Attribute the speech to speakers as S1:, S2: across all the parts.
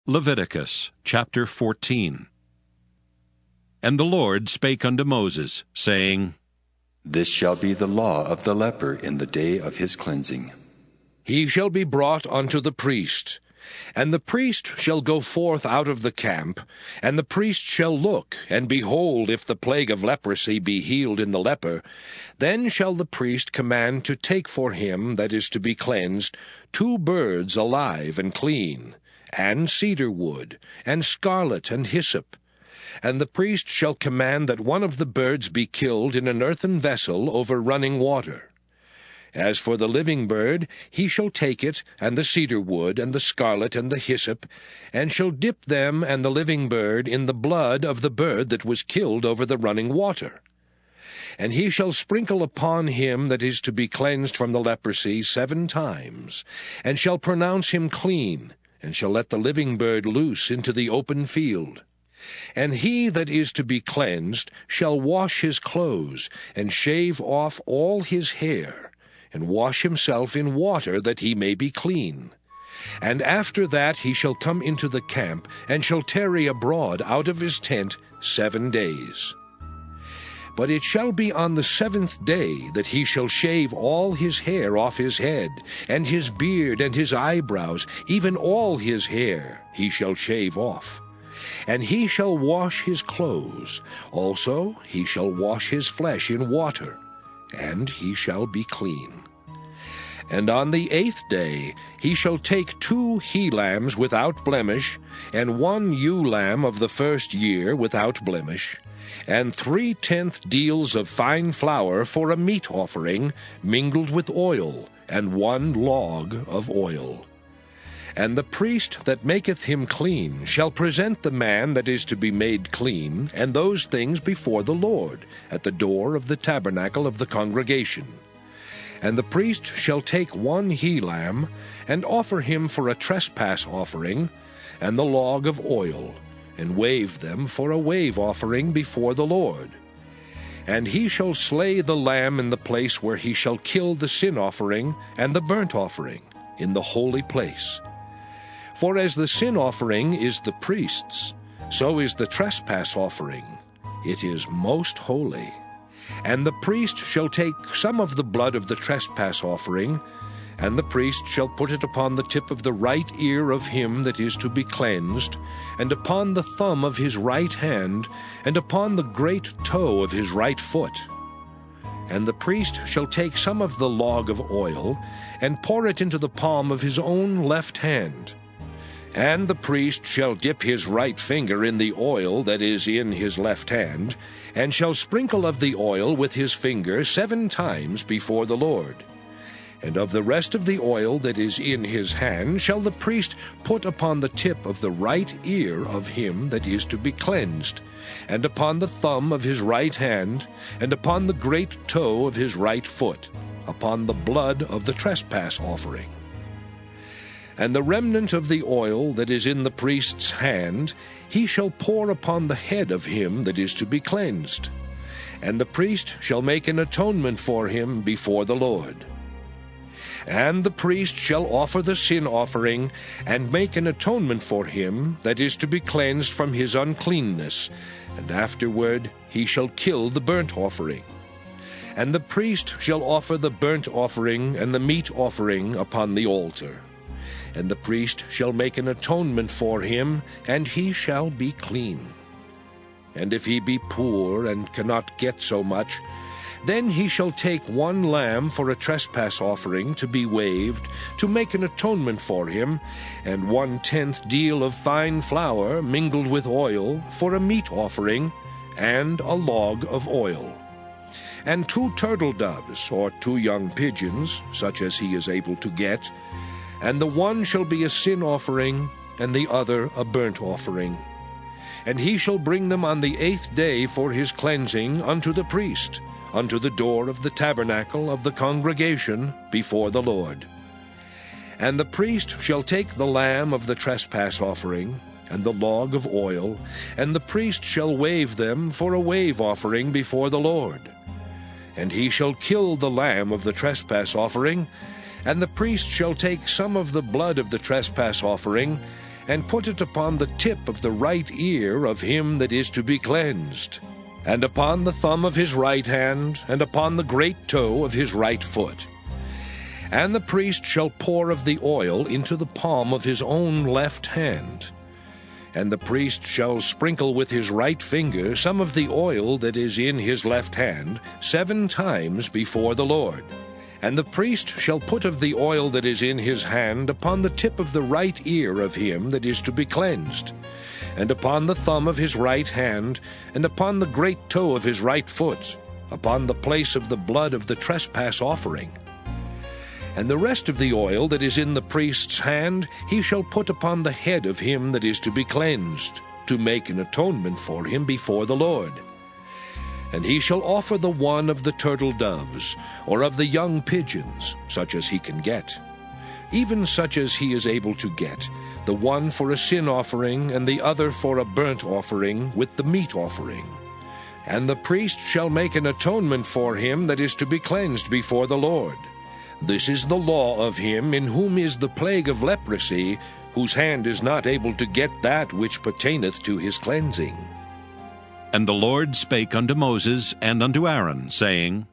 S1: Leviticus chapter 14. And the Lord spake unto Moses, saying,
S2: This shall be the law of the leper in the day of his cleansing.
S3: He shall be brought unto the priest, and the priest shall go forth out of the camp, and the priest shall look, and behold, if the plague of leprosy be healed in the leper, then shall the priest command to take for him that is to be cleansed 2 birds alive and clean, and cedar wood, and scarlet and hyssop. And the priest shall command that one of the birds be killed in an earthen vessel over running water. As for the living bird, he shall take it, and the cedar wood, and the scarlet, and the hyssop, and shall dip them and the living bird in the blood of the bird that was killed over the running water. And he shall sprinkle upon him that is to be cleansed from the leprosy 7 times, and shall pronounce him clean, and shall let the living bird loose into the open field. And he that is to be cleansed shall wash his clothes, and shave off all his hair, and wash himself in water, that he may be clean. And after that he shall come into the camp, and shall tarry abroad out of his tent 7 days. But it shall be on the 7th day that he shall shave all his hair off his head, and his beard, and his eyebrows, even all his hair he shall shave off. And he shall wash his clothes. Also he shall wash his flesh in water, and he shall be clean. And on the 8th day he shall take 2 he-lambs without blemish, and 1 ewe-lamb of the 1st year without blemish, and 3/10 deals of fine flour for a meat offering, mingled with oil, and 1 log of oil. And the priest that maketh him clean shall present the man that is to be made clean, and those things before the Lord, at the door of the tabernacle of the congregation. And the priest shall take 1 he-lamb, and offer him for a trespass offering, and the log of oil, and wave them for a wave offering before the Lord. And he shall slay the lamb in the place where he shall kill the sin offering and the burnt offering, in the holy place. For as the sin offering is the priest's, so is the trespass offering. It is most holy. And the priest shall take some of the blood of the trespass offering, and the priest shall put it upon the tip of the right ear of him that is to be cleansed, and upon the thumb of his right hand, and upon the great toe of his right foot. And the priest shall take some of the log of oil, and pour it into the palm of his own left hand. And the priest shall dip his right finger in the oil that is in his left hand, and shall sprinkle of the oil with his finger 7 times before the Lord. And of the rest of the oil that is in his hand shall the priest put upon the tip of the right ear of him that is to be cleansed, and upon the thumb of his right hand, and upon the great toe of his right foot, upon the blood of the trespass offering. And the remnant of the oil that is in the priest's hand he shall pour upon the head of him that is to be cleansed. And the priest shall make an atonement for him before the Lord. And the priest shall offer the sin offering, and make an atonement for him that is to be cleansed from his uncleanness, and afterward he shall kill the burnt offering. And the priest shall offer the burnt offering and the meat offering upon the altar. And the priest shall make an atonement for him, and he shall be clean. And if he be poor and cannot get so much, then he shall take 1 lamb for a trespass offering to be waved, to make an atonement for him, and 1/10 deal of fine flour mingled with oil for a meat offering, and a log of oil. And 2 turtle doves, or 2 young pigeons, such as he is able to get, and the one shall be a sin offering, and the other a burnt offering. And he shall bring them on the 8th day for his cleansing unto the priest, unto the door of the tabernacle of the congregation before the Lord. And the priest shall take the lamb of the trespass offering, and the log of oil, and the priest shall wave them for a wave offering before the Lord. And he shall kill the lamb of the trespass offering, and the priest shall take some of the blood of the trespass offering, and put it upon the tip of the right ear of him that is to be cleansed, and upon the thumb of his right hand, and upon the great toe of his right foot. And the priest shall pour of the oil into the palm of his own left hand. And the priest shall sprinkle with his right finger some of the oil that is in his left hand 7 times before the Lord. And the priest shall put of the oil that is in his hand upon the tip of the right ear of him that is to be cleansed, and upon the thumb of his right hand, and upon the great toe of his right foot, upon the place of the blood of the trespass offering. And the rest of the oil that is in the priest's hand he shall put upon the head of him that is to be cleansed, to make an atonement for him before the Lord. And he shall offer the one of the turtle doves, or of the young pigeons, such as he can get, even such as he is able to get, the one for a sin offering, and the other for a burnt offering with the meat offering. And the priest shall make an atonement for him that is to be cleansed before the Lord. This is the law of him in whom is the plague of leprosy, whose hand is not able to get that which pertaineth to his cleansing.
S1: And the Lord spake unto Moses and unto Aaron, saying,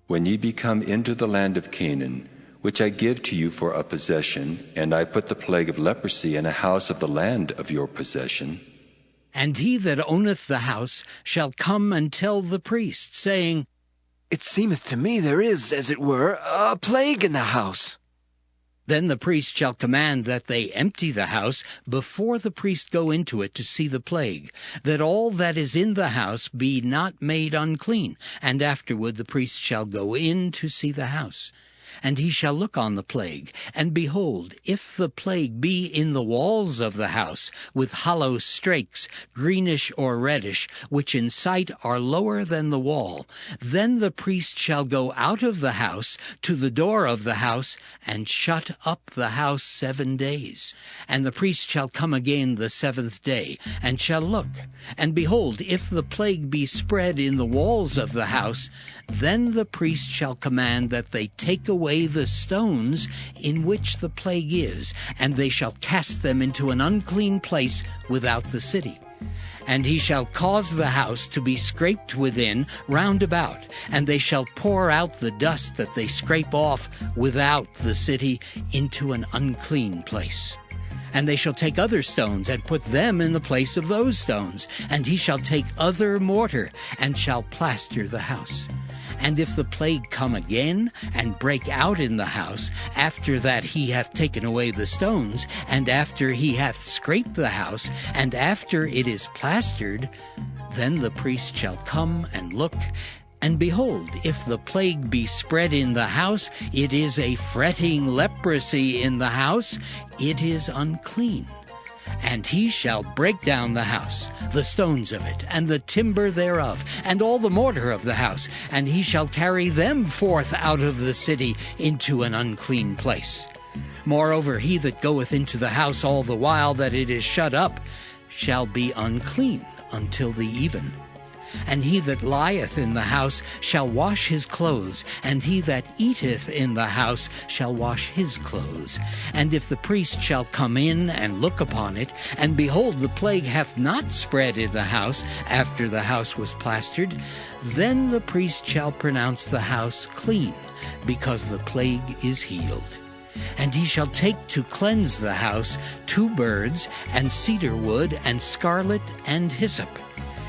S2: When ye be come into the land of Canaan, which I give to you for a possession, and I put the plague of leprosy in a house of the land of your possession,
S4: and he that owneth the house shall come and tell the priest, saying,
S5: It seemeth to me there is, as it were, a plague in the house.
S4: Then the priest shall command that they empty the house before the priest go into it to see the plague, that all that is in the house be not made unclean, and afterward the priest shall go in to see the house. And he shall look on the plague, and behold, if the plague be in the walls of the house, with hollow strakes, greenish or reddish, which in sight are lower than the wall, then the priest shall go out of the house to the door of the house, and shut up the house 7 days. And the priest shall come again the 7th day, and shall look. And behold, if the plague be spread in the walls of the house, then the priest shall command that they take away the stones in which the plague is, and they shall cast them into an unclean place without the city. And he shall cause the house to be scraped within round about, and they shall pour out the dust that they scrape off without the city into an unclean place. And they shall take other stones, and put them in the place of those stones. And he shall take other mortar, and shall plaster the house. And if the plague come again, and break out in the house, after that he hath taken away the stones, and after he hath scraped the house, and after it is plastered, then the priest shall come and look. And behold, if the plague be spread in the house, it is a fretting leprosy in the house, it is unclean. And he shall break down the house, the stones of it, and the timber thereof, and all the mortar of the house, and he shall carry them forth out of the city into an unclean place. Moreover, he that goeth into the house all the while that it is shut up shall be unclean until the even. And he that lieth in the house shall wash his clothes, and he that eateth in the house shall wash his clothes. And if the priest shall come in and look upon it, and behold, the plague hath not spread in the house after the house was plastered, then the priest shall pronounce the house clean, because the plague is healed. And he shall take to cleanse the house 2 birds, and cedar wood, and scarlet, and hyssop.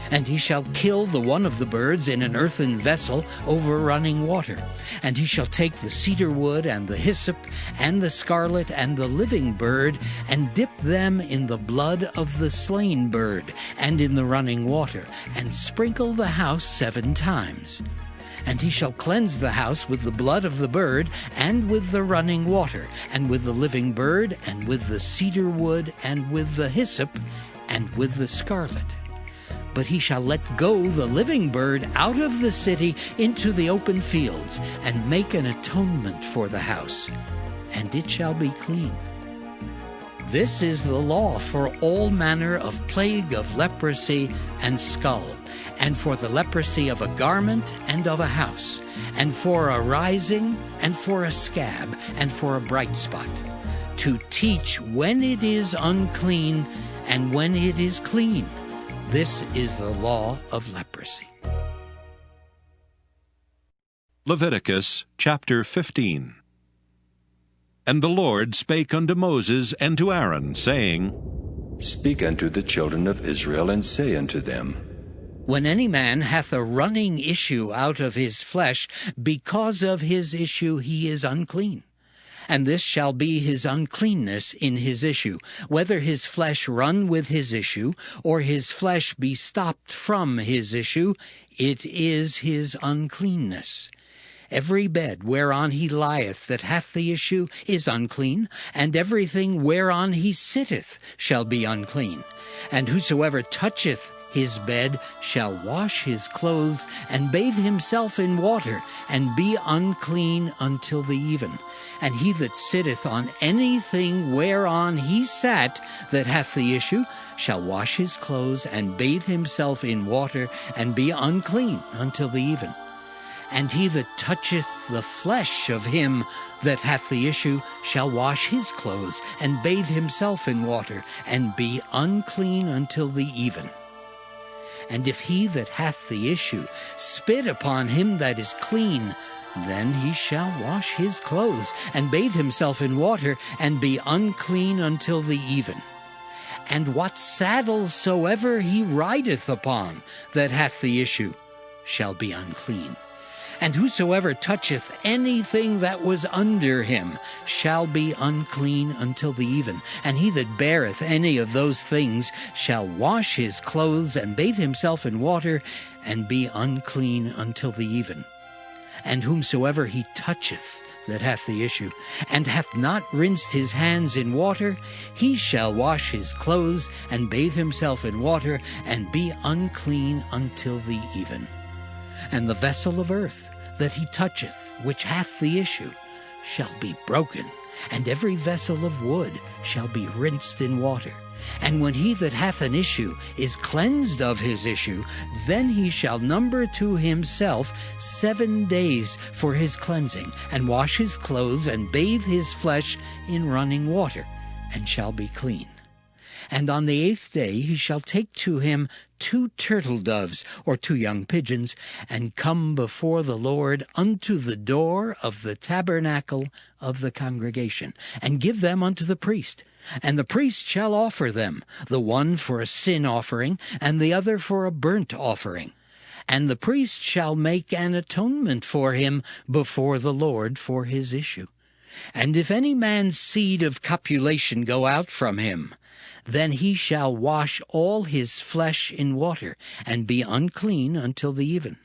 S4: And he shall kill the one of the birds in an earthen vessel over running water. And he shall take the cedar wood, and the hyssop, and the scarlet, and the living bird, and dip them in the blood of the slain bird, and in the running water, and sprinkle the house 7 times. And he shall cleanse the house with the blood of the bird, and with the running water, and with the living bird, and with the cedar wood, and with the hyssop, and with the scarlet. But he shall let go the living bird out of the city into the open fields, and make an atonement for the house, and it shall be clean. This is the law for all manner of plague of leprosy and skull, and for the leprosy of a garment and of a house, and for a rising, and for a scab, and for a bright spot, to teach when it is unclean and when it is clean. This is the law of leprosy.
S1: Leviticus chapter 15. And the Lord spake unto Moses and to Aaron, saying,
S2: Speak unto the children of Israel, and say unto them,
S4: When any man hath a running issue out of his flesh, because of his issue he is unclean. And this shall be his uncleanness in his issue, whether his flesh run with his issue, or his flesh be stopped from his issue, it is his uncleanness. Every bed whereon he lieth that hath the issue is unclean, and everything whereon he sitteth shall be unclean. And whosoever toucheth his bed shall wash his clothes, and bathe himself in water, and be unclean until the even. And he that sitteth on anything whereon he sat that hath the issue shall wash his clothes, and bathe himself in water, and be unclean until the even. And he that toucheth the flesh of him that hath the issue shall wash his clothes, and bathe himself in water, and be unclean until the even. And if he that hath the issue spit upon him that is clean, then he shall wash his clothes, and bathe himself in water, and be unclean until the even. And what saddle soever he rideth upon that hath the issue shall be unclean. And whosoever toucheth anything that was under him shall be unclean until the even. And he that beareth any of those things shall wash his clothes, and bathe himself in water, and be unclean until the even. And whomsoever he toucheth that hath the issue, and hath not rinsed his hands in water, he shall wash his clothes, and bathe himself in water, and be unclean until the even. And the vessel of earth that he toucheth, which hath the issue, shall be broken, and every vessel of wood shall be rinsed in water. And when he that hath an issue is cleansed of his issue, then he shall number to himself 7 days for his cleansing, and wash his clothes, and bathe his flesh in running water, and shall be clean. And on the 8th day he shall take to him 2 turtle doves, or 2 young pigeons, and come before the Lord unto the door of the tabernacle of the congregation, and give them unto the priest. And the priest shall offer them, the one for a sin offering, and the other for a burnt offering. And the priest shall make an atonement for him before the Lord for his issue. And if any man's seed of copulation go out from him, then he shall wash all his flesh in water, and be unclean until the even.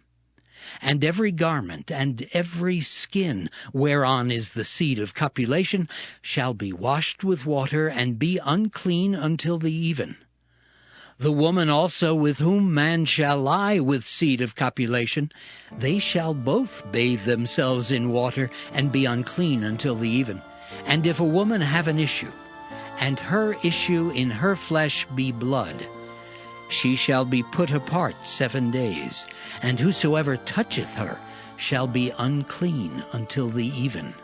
S4: And every garment and every skin whereon is the seed of copulation shall be washed with water, and be unclean until the even. The woman also with whom man shall lie with seed of copulation, they shall both bathe themselves in water, and be unclean until the even. And if a woman have an issue, and her issue in her flesh be blood, she shall be put apart 7 days, and whosoever toucheth her shall be unclean until the even.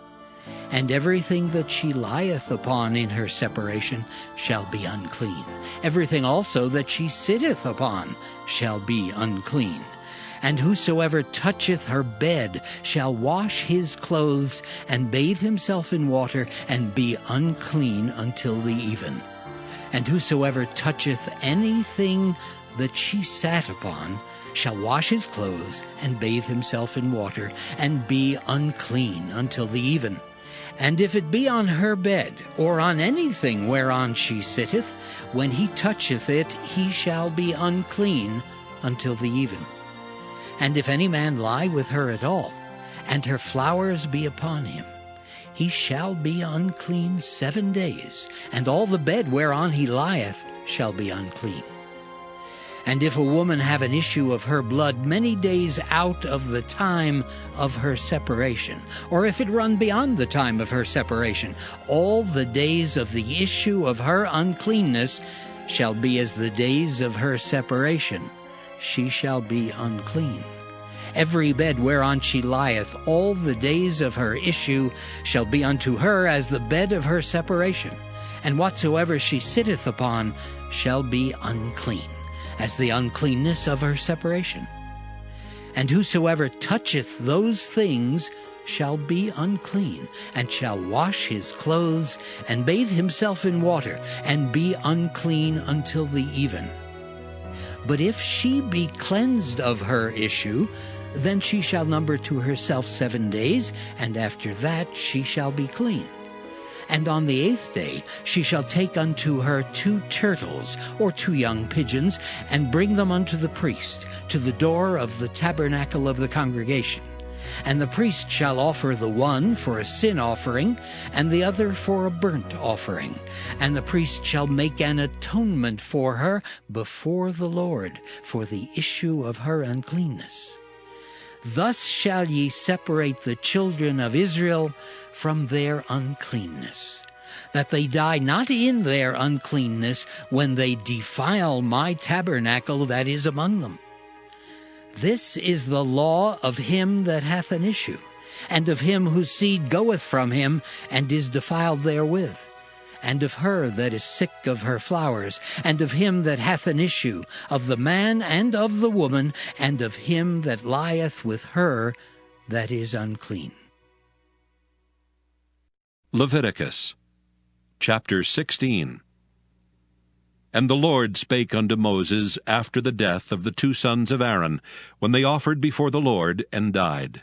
S4: And everything that she lieth upon in her separation shall be unclean. Everything also that she sitteth upon shall be unclean. And whosoever toucheth her bed shall wash his clothes, and bathe himself in water, and be unclean until the even. And whosoever toucheth anything that she sat upon shall wash his clothes, and bathe himself in water, and be unclean until the even. And if it be on her bed, or on anything whereon she sitteth, when he toucheth it, he shall be unclean until the even. And if any man lie with her at all, and her flowers be upon him, he shall be unclean 7 days, and all the bed whereon he lieth shall be unclean. And if a woman have an issue of her blood many days out of the time of her separation, or if it run beyond the time of her separation, all the days of the issue of her uncleanness shall be as the days of her separation. She shall be unclean. Every bed whereon she lieth all the days of her issue shall be unto her as the bed of her separation, and whatsoever she sitteth upon shall be unclean, as the uncleanness of her separation. And whosoever toucheth those things shall be unclean, and shall wash his clothes, and bathe himself in water, and be unclean until the even. But if she be cleansed of her issue, then she shall number to herself 7 days, and after that she shall be clean. And on the 8th day she shall take unto her 2 turtles, or 2 young pigeons, and bring them unto the priest, to the door of the tabernacle of the congregation. And the priest shall offer the one for a sin offering, and the other for a burnt offering. And the priest shall make an atonement for her before the Lord, for the issue of her uncleanness. Thus shall ye separate the children of Israel from their uncleanness, that they die not in their uncleanness when they defile my tabernacle that is among them. This is the law of him that hath an issue, and of him whose seed goeth from him, and is defiled therewith, and of her that is sick of her flowers, and of him that hath an issue, of the man and of the woman, and of him that lieth with her that is unclean.
S1: Leviticus chapter 16. And the Lord spake unto Moses after the death of the 2 sons of Aaron, when they offered before the Lord, and died.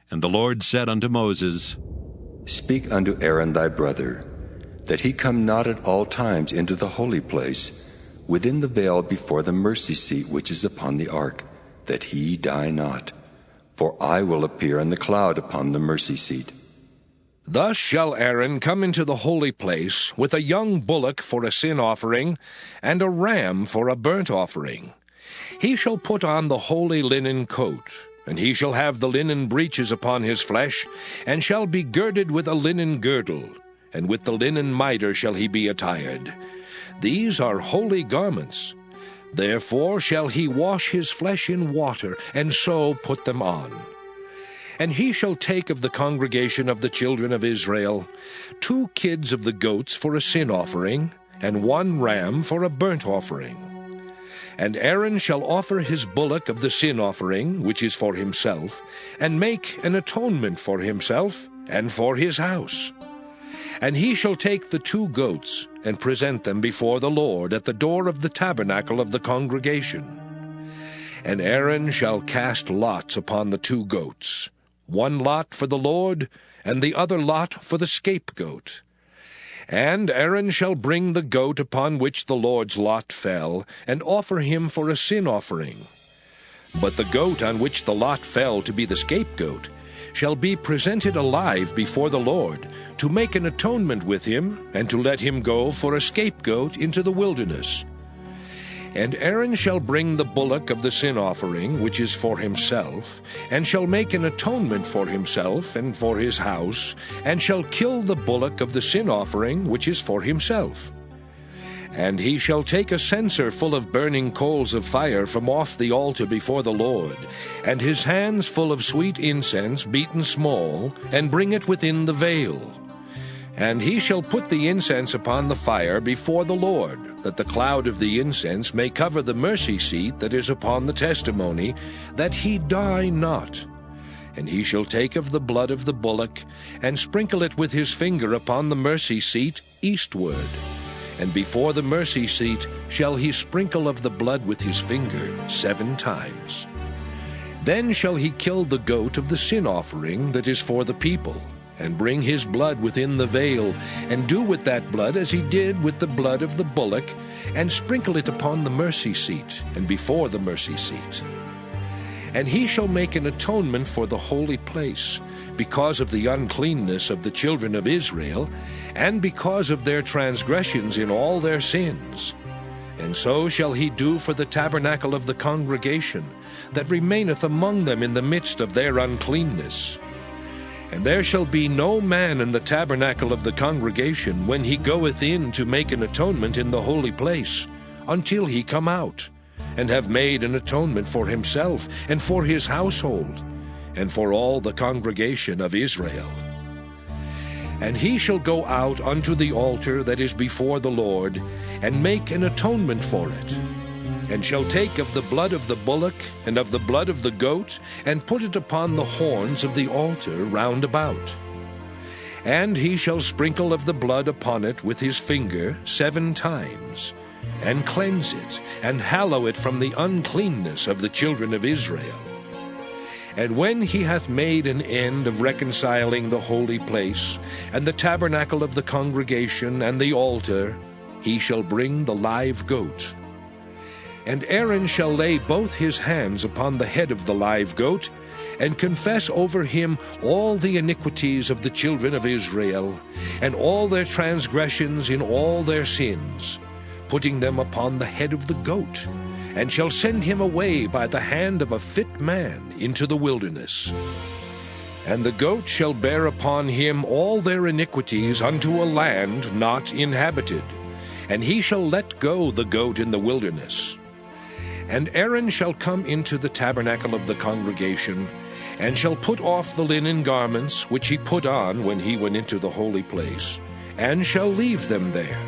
S1: And the Lord said unto Moses,
S2: Speak unto Aaron thy brother, that he come not at all times into the holy place, within the veil before the mercy seat which is upon the ark, that he die not. For I will appear in the cloud upon the mercy seat.
S3: Thus shall Aaron come into the holy place with a young bullock for a sin offering, and a ram for a burnt offering. He shall put on the holy linen coat, and he shall have the linen breeches upon his flesh, and shall be girded with a linen girdle, and with the linen mitre shall he be attired. These are holy garments. Therefore shall he wash his flesh in water, and so put them on. And he shall take of the congregation of the children of Israel 2 kids of the goats for a sin offering, and 1 ram for a burnt offering. And Aaron shall offer his bullock of the sin offering, which is for himself, and make an atonement for himself and for his house. And he shall take the 2 goats, and present them before the Lord at the door of the tabernacle of the congregation. And Aaron shall cast lots upon the 2 goats, 1 lot for the Lord, and the other lot for the scapegoat. And Aaron shall bring the goat upon which the Lord's lot fell, and offer him for a sin offering. But the goat on which the lot fell to be the scapegoat shall be presented alive before the Lord, to make an atonement with him, and to let him go for a scapegoat into the wilderness. And Aaron shall bring the bullock of the sin offering, which is for himself, and shall make an atonement for himself and for his house, and shall kill the bullock of the sin offering, which is for himself. And he shall take a censer full of burning coals of fire from off the altar before the Lord, and his hands full of sweet incense beaten small, and bring it within the veil. And he shall put the incense upon the fire before the Lord, that the cloud of the incense may cover the mercy seat that is upon the testimony, that he die not. And he shall take of the blood of the bullock, and sprinkle it with his finger upon the mercy seat eastward. And before the mercy seat shall he sprinkle of the blood with his finger 7 times. Then shall he kill the goat of the sin offering that is for the people, and bring his blood within the veil, and do with that blood as he did with the blood of the bullock, and sprinkle it upon the mercy seat, and before the mercy seat. And he shall make an atonement for the holy place, because of the uncleanness of the children of Israel, and because of their transgressions in all their sins. And so shall he do for the tabernacle of the congregation, that remaineth among them in the midst of their uncleanness. And there shall be no man in the tabernacle of the congregation when he goeth in to make an atonement in the holy place, until he come out. and have made an atonement for himself, and for his household, and for all the congregation of Israel. And he shall go out unto the altar that is before the Lord, and make an atonement for it, and shall take of the blood of the bullock and of the blood of the goat, and put it upon the horns of the altar round about. And he shall sprinkle of the blood upon it with his finger 7 times, and cleanse it, and hallow it from the uncleanness of the children of Israel. And when he hath made an end of reconciling the holy place, and the tabernacle of the congregation, and the altar, he shall bring the live goat. And Aaron shall lay both his hands upon the head of the live goat, and confess over him all the iniquities of the children of Israel, and all their transgressions in all their sins, putting them upon the head of the goat, and shall send him away by the hand of a fit man into the wilderness. And the goat shall bear upon him all their iniquities unto a land not inhabited, and he shall let go the goat in the wilderness. And Aaron shall come into the tabernacle of the congregation, and shall put off the linen garments which he put on when he went into the holy place, and shall leave them there.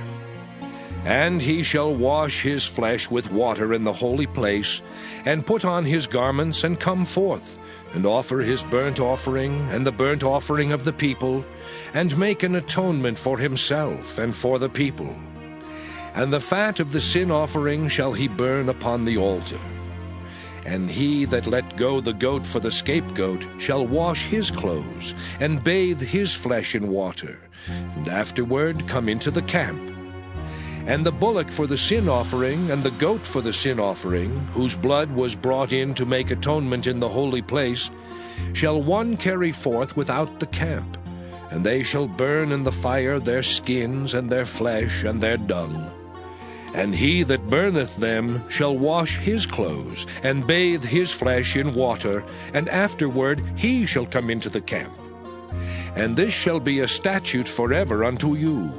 S3: And he shall wash his flesh with water in the holy place, and put on his garments, and come forth, and offer his burnt offering, and the burnt offering of the people, and make an atonement for himself and for the people. And the fat of the sin offering shall he burn upon the altar. And he that let go the goat for the scapegoat shall wash his clothes, and bathe his flesh in water, and afterward come into the camp. And the bullock for the sin offering, and the goat for the sin offering, whose blood was brought in to make atonement in the holy place, shall one carry forth without the camp, and they shall burn in the fire their skins, and their flesh, and their dung. And he that burneth them shall wash his clothes, and bathe his flesh in water, and afterward he shall come into the camp. And this shall be a statute forever unto you,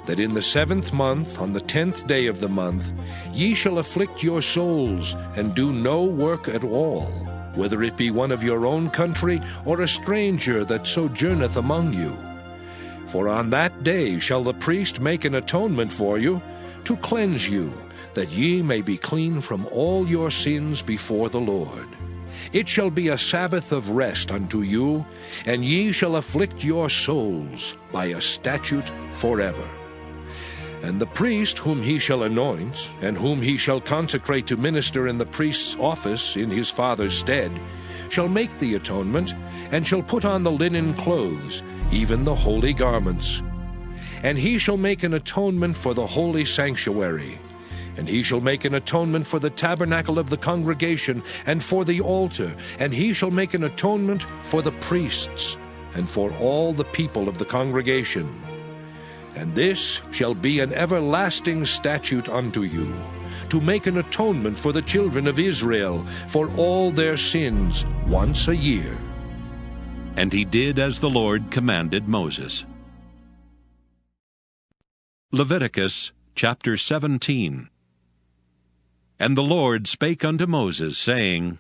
S3: that in the 7th month, on the 10th day of the month, ye shall afflict your souls, and do no work at all, whether it be one of your own country, or a stranger that sojourneth among you. For on that day shall the priest make an atonement for you, to cleanse you, that ye may be clean from all your sins before the Lord. It shall be a Sabbath of rest unto you, and ye shall afflict your souls by a statute forever. And the priest whom he shall anoint, and whom he shall consecrate to minister in the priest's office in his father's stead, shall make the atonement, and shall put on the linen clothes, even the holy garments. And he shall make an atonement for the holy sanctuary, and he shall make an atonement for the tabernacle of the congregation, and for the altar, and he shall make an atonement for the priests, and for all the people of the congregation. And this shall be an everlasting statute unto you, to make an atonement for the children of Israel for all their sins once a year.
S1: And he did as the Lord commanded Moses. Leviticus chapter 17. And the Lord spake unto Moses, saying,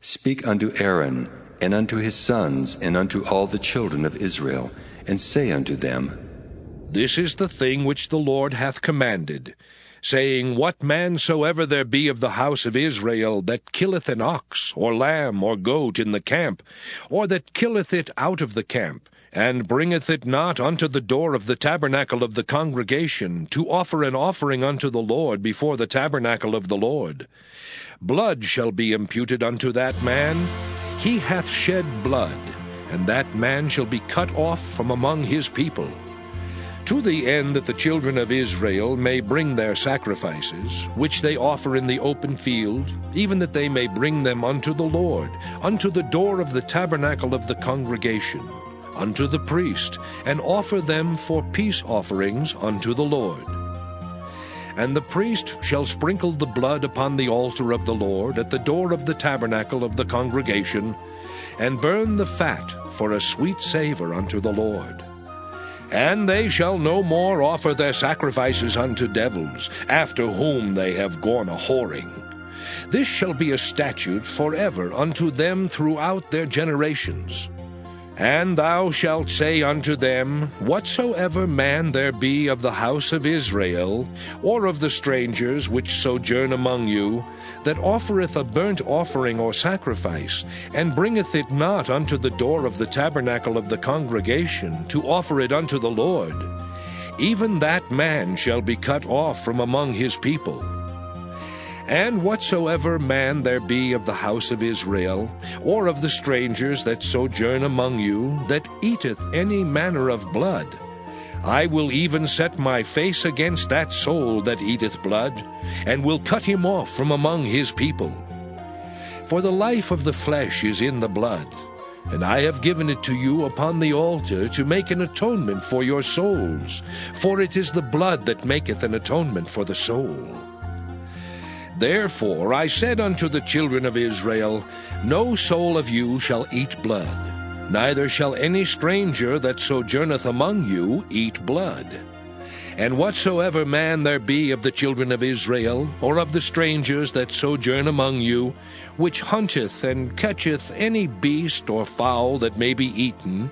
S2: Speak unto Aaron, and unto his sons, and unto all the children of Israel, and say unto them,
S3: This is the thing which the Lord hath commanded, saying, What man soever there be of the house of Israel that killeth an ox, or lamb, or goat in the camp, or that killeth it out of the camp, and bringeth it not unto the door of the tabernacle of the congregation, to offer an offering unto the Lord before the tabernacle of the Lord, blood shall be imputed unto that man. He hath shed blood, and that man shall be cut off from among his people. To the end that the children of Israel may bring their sacrifices, which they offer in the open field, even that they may bring them unto the Lord, unto the door of the tabernacle of the congregation, unto the priest, and offer them for peace offerings unto the Lord. And the priest shall sprinkle the blood upon the altar of the Lord at the door of the tabernacle of the congregation, and burn the fat for a sweet savor unto the Lord. And they shall no more offer their sacrifices unto devils, after whom they have gone a whoring. This shall be a statute forever unto them throughout their generations. And thou shalt say unto them, Whatsoever man there be of the house of Israel, or of the strangers which sojourn among you, that offereth a burnt offering or sacrifice, and bringeth it not unto the door of the tabernacle of the congregation, to offer it unto the Lord, even that man shall be cut off from among his people. And whatsoever man there be of the house of Israel, or of the strangers that sojourn among you, that eateth any manner of blood, I will even set my face against that soul that eateth blood, and will cut him off from among his people. For the life of the flesh is in the blood, and I have given it to you upon the altar to make an atonement for your souls, for it is the blood that maketh an atonement for the soul. Therefore I said unto the children of Israel, No soul of you shall eat blood, neither shall any stranger that sojourneth among you eat blood. And whatsoever man there be of the children of Israel, or of the strangers that sojourn among you, which hunteth and catcheth any beast or fowl that may be eaten,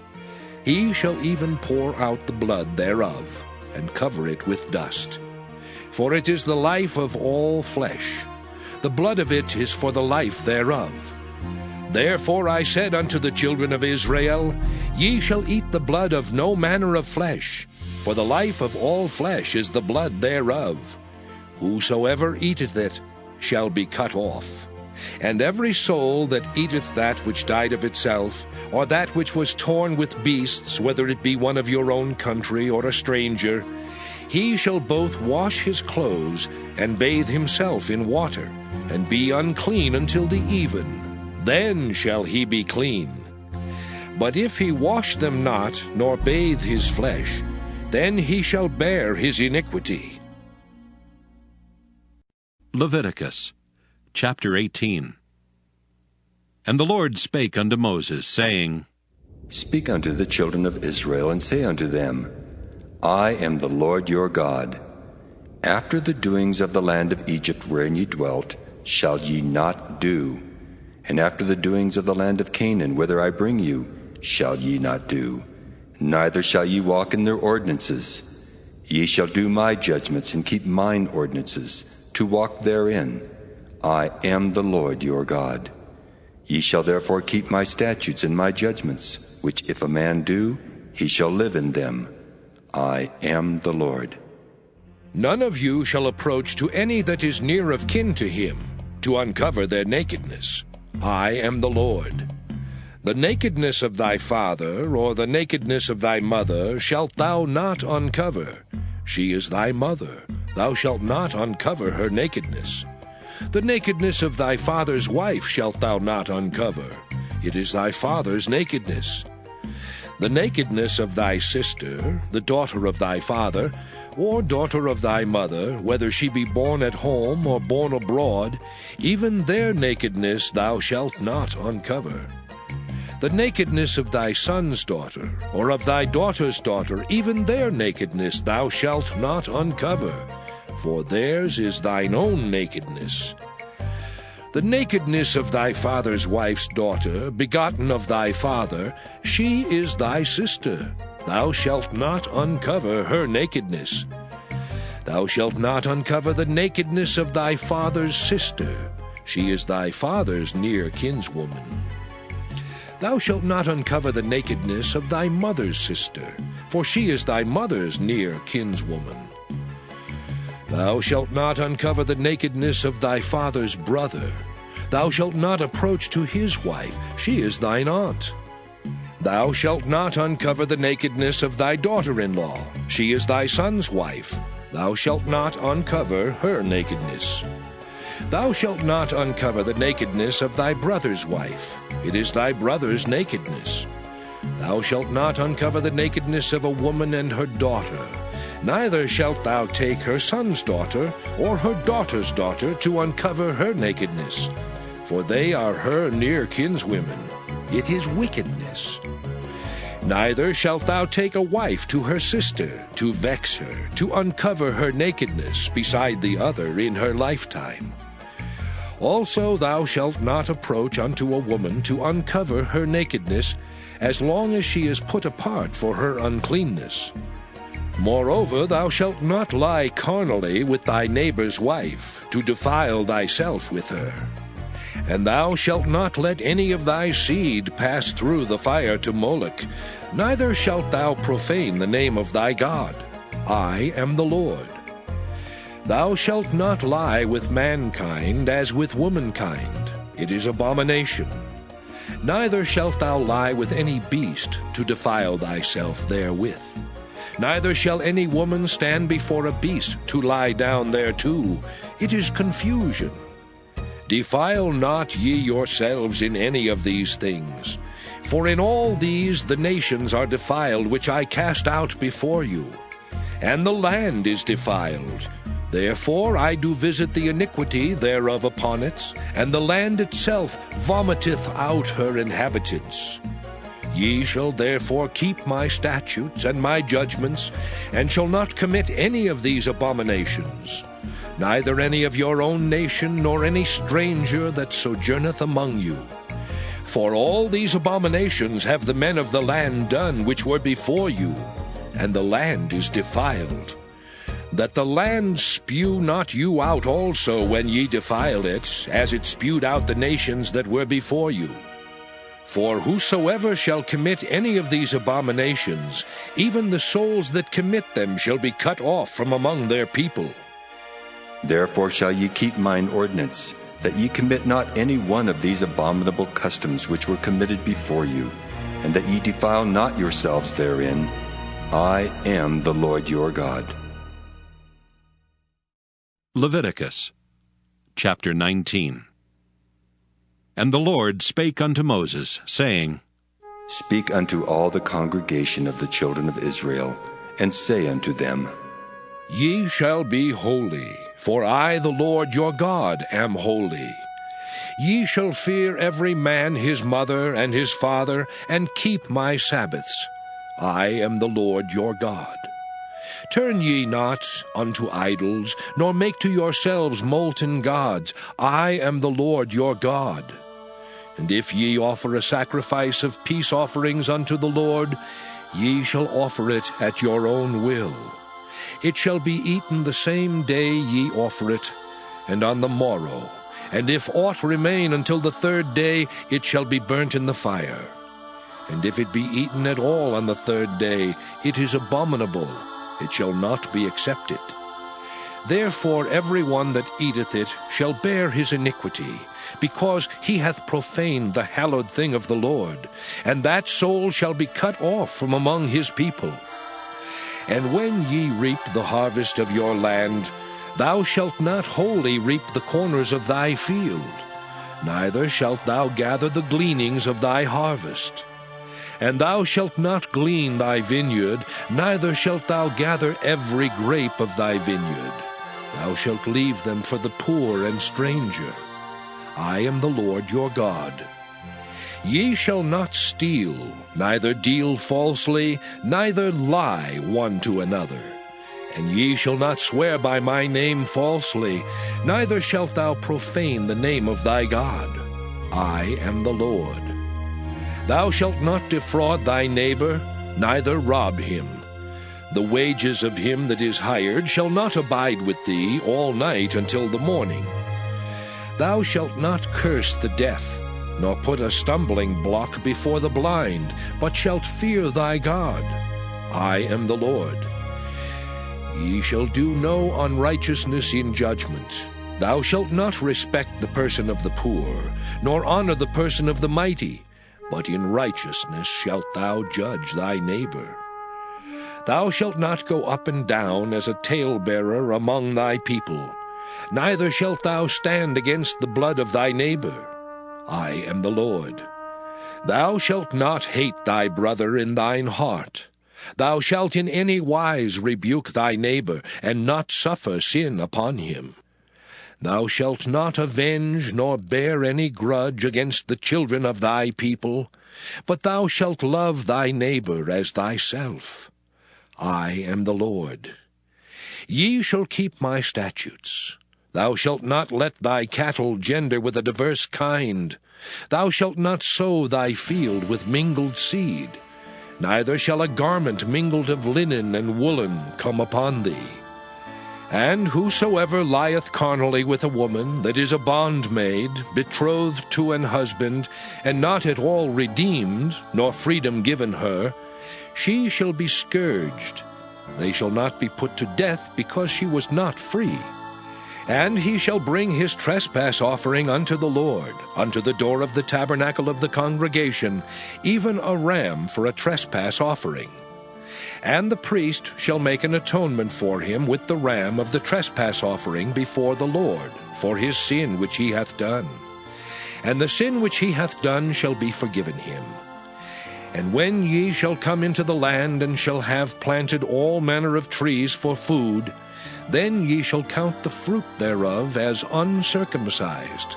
S3: he shall even pour out the blood thereof, and cover it with dust. For it is the life of all flesh. The blood of it is for the life thereof. Therefore I said unto the children of Israel, Ye shall eat the blood of no manner of flesh, for the life of all flesh is the blood thereof. Whosoever eateth it shall be cut off. And every soul that eateth that which died of itself, or that which was torn with beasts, whether it be one of your own country or a stranger, he shall both wash his clothes and bathe himself in water, and be unclean until the even. Then shall he be clean. But if he wash them not, nor bathe his flesh, then he shall bear his iniquity.
S1: Leviticus chapter 18. And the Lord spake unto Moses, saying,
S2: Speak unto the children of Israel, and say unto them, I am the Lord your God. After the doings of the land of Egypt wherein ye dwelt, shall ye not do. And after the doings of the land of Canaan, whither I bring you, shall ye not do. Neither shall ye walk in their ordinances. Ye shall do my judgments, and keep mine ordinances, to walk therein. I am the Lord your God. Ye shall therefore keep my statutes and my judgments, which if a man do, he shall live in them. I am the Lord.
S3: None of you shall approach to any that is near of kin to him, to uncover their nakedness. I am the Lord. The nakedness of thy father, or the nakedness of thy mother, shalt thou not uncover. She is thy mother. Thou shalt not uncover her nakedness. The nakedness of thy father's wife shalt thou not uncover. It is thy father's nakedness. The nakedness of thy sister, the daughter of thy father, or daughter of thy mother, whether she be born at home or born abroad, even their nakedness thou shalt not uncover. The nakedness of thy son's daughter, or of thy daughter's daughter, even their nakedness thou shalt not uncover, for theirs is thine own nakedness. The nakedness of thy father's wife's daughter, begotten of thy father, she is thy sister. Thou shalt not uncover her nakedness. Thou shalt not uncover the nakedness of thy father's sister. She is thy father's near kinswoman. Thou shalt not uncover the nakedness of thy mother's sister, for she is thy mother's near kinswoman. Thou shalt not uncover the nakedness of thy father's brother. Thou shalt not approach to his wife. She is thine aunt. Thou shalt not uncover the nakedness of thy daughter-in-law. She is thy son's wife. Thou shalt not uncover her nakedness. Thou shalt not uncover the nakedness of thy brother's wife. It is thy brother's nakedness. Thou shalt not uncover the nakedness of a woman and her daughter. Neither shalt thou take her son's daughter or her daughter's daughter to uncover her nakedness, for they are her near kinswomen. It is wickedness. Neither shalt thou take a wife to her sister, to vex her, to uncover her nakedness beside the other in her lifetime. Also thou shalt not approach unto a woman to uncover her nakedness, as long as she is put apart for her uncleanness. Moreover, thou shalt not lie carnally with thy neighbor's wife, to defile thyself with her. And thou shalt not let any of thy seed pass through the fire to Moloch, neither shalt thou profane the name of thy God. I am the Lord. Thou shalt not lie with mankind as with womankind. It is abomination. Neither shalt thou lie with any beast to defile thyself therewith. Neither shall any woman stand before a beast to lie down thereto. It is confusion. Defile not ye yourselves in any of these things. For in all these the nations are defiled, which I cast out before you. And the land is defiled. Therefore I do visit the iniquity thereof upon it, and the land itself vomiteth out her inhabitants. Ye shall therefore keep my statutes and my judgments, and shall not commit any of these abominations, neither any of your own nation, nor any stranger that sojourneth among you. For all these abominations have the men of the land done which were before you, and the land is defiled. That the land spew not you out also when ye defile it, as it spewed out the nations that were before you. For whosoever shall commit any of these abominations, even the souls that commit them shall be cut off from among their people.
S2: Therefore shall ye keep mine ordinance, that ye commit not any one of these abominable customs which were committed before you, and that ye defile not yourselves therein. I am the Lord your God.
S1: Leviticus chapter 19. And the Lord spake unto Moses, saying,
S2: Speak unto all the congregation of the children of Israel, and say unto them,
S3: Ye shall be holy, for I the Lord your God am holy. Ye shall fear every man his mother and his father, and keep my Sabbaths. I am the Lord your God. Turn ye not unto idols, nor make to yourselves molten gods. I am the Lord your God. And if ye offer a sacrifice of peace offerings unto the Lord, ye shall offer it at your own will. It shall be eaten the same day ye offer it, and on the morrow. And if aught remain until the third day, it shall be burnt in the fire. And if it be eaten at all on the third day, it is abominable. It shall not be accepted. Therefore every one that eateth it shall bear his iniquity, because he hath profaned the hallowed thing of the Lord, and that soul shall be cut off from among his people. And when ye reap the harvest of your land, thou shalt not wholly reap the corners of thy field, neither shalt thou gather the gleanings of thy harvest. And thou shalt not glean thy vineyard, neither shalt thou gather every grape of thy vineyard. Thou shalt leave them for the poor and stranger. I am the Lord your God. Ye shall not steal, neither deal falsely, neither lie one to another. And ye shall not swear by my name falsely, neither shalt thou profane the name of thy God. I am the Lord. Thou shalt not defraud thy neighbor, neither rob him. The wages of him that is hired shall not abide with thee all night until the morning. Thou shalt not curse the deaf, nor put a stumbling block before the blind, but shalt fear thy God. I am the Lord. Ye shall do no unrighteousness in judgment. Thou shalt not respect the person of the poor, nor honor the person of the mighty, but in righteousness shalt thou judge thy neighbor. Thou shalt not go up and down as a talebearer among thy people, neither shalt thou stand against the blood of thy neighbor. I am the Lord. Thou shalt not hate thy brother in thine heart. Thou shalt in any wise rebuke thy neighbor, and not suffer sin upon him. Thou shalt not avenge nor bear any grudge against the children of thy people, but thou shalt love thy neighbor as thyself. I am the Lord. Ye shall keep my statutes. Thou shalt not let thy cattle gender with a diverse kind. Thou shalt not sow thy field with mingled seed. Neither shall a garment mingled of linen and woolen come upon thee. And whosoever lieth carnally with a woman that is a bondmaid, betrothed to an husband, and not at all redeemed, nor freedom given her, she shall be scourged. They shall not be put to death, because she was not free. And he shall bring his trespass offering unto the Lord, unto the door of the tabernacle of the congregation, even a ram for a trespass offering. And the priest shall make an atonement for him with the ram of the trespass offering before the Lord, for his sin which he hath done. And the sin which he hath done shall be forgiven him. And when ye shall come into the land, and shall have planted all manner of trees for food, then ye shall count the fruit thereof as uncircumcised.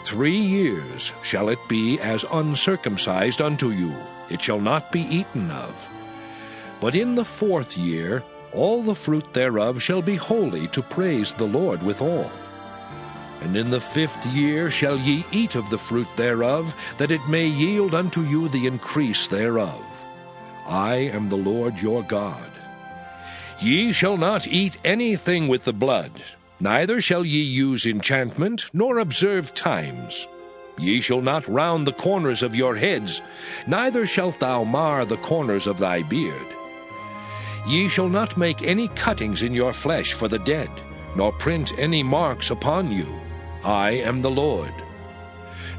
S3: 3 years shall it be as uncircumcised unto you, it shall not be eaten of. But in the 4th year all the fruit thereof shall be holy, to praise the Lord withal. And in the 5th year shall ye eat of the fruit thereof, that it may yield unto you the increase thereof. I am the Lord your God. Ye shall not eat anything with the blood, neither shall ye use enchantment, nor observe times. Ye shall not round the corners of your heads, neither shalt thou mar the corners of thy beard. Ye shall not make any cuttings in your flesh for the dead, nor print any marks upon you. I am the Lord.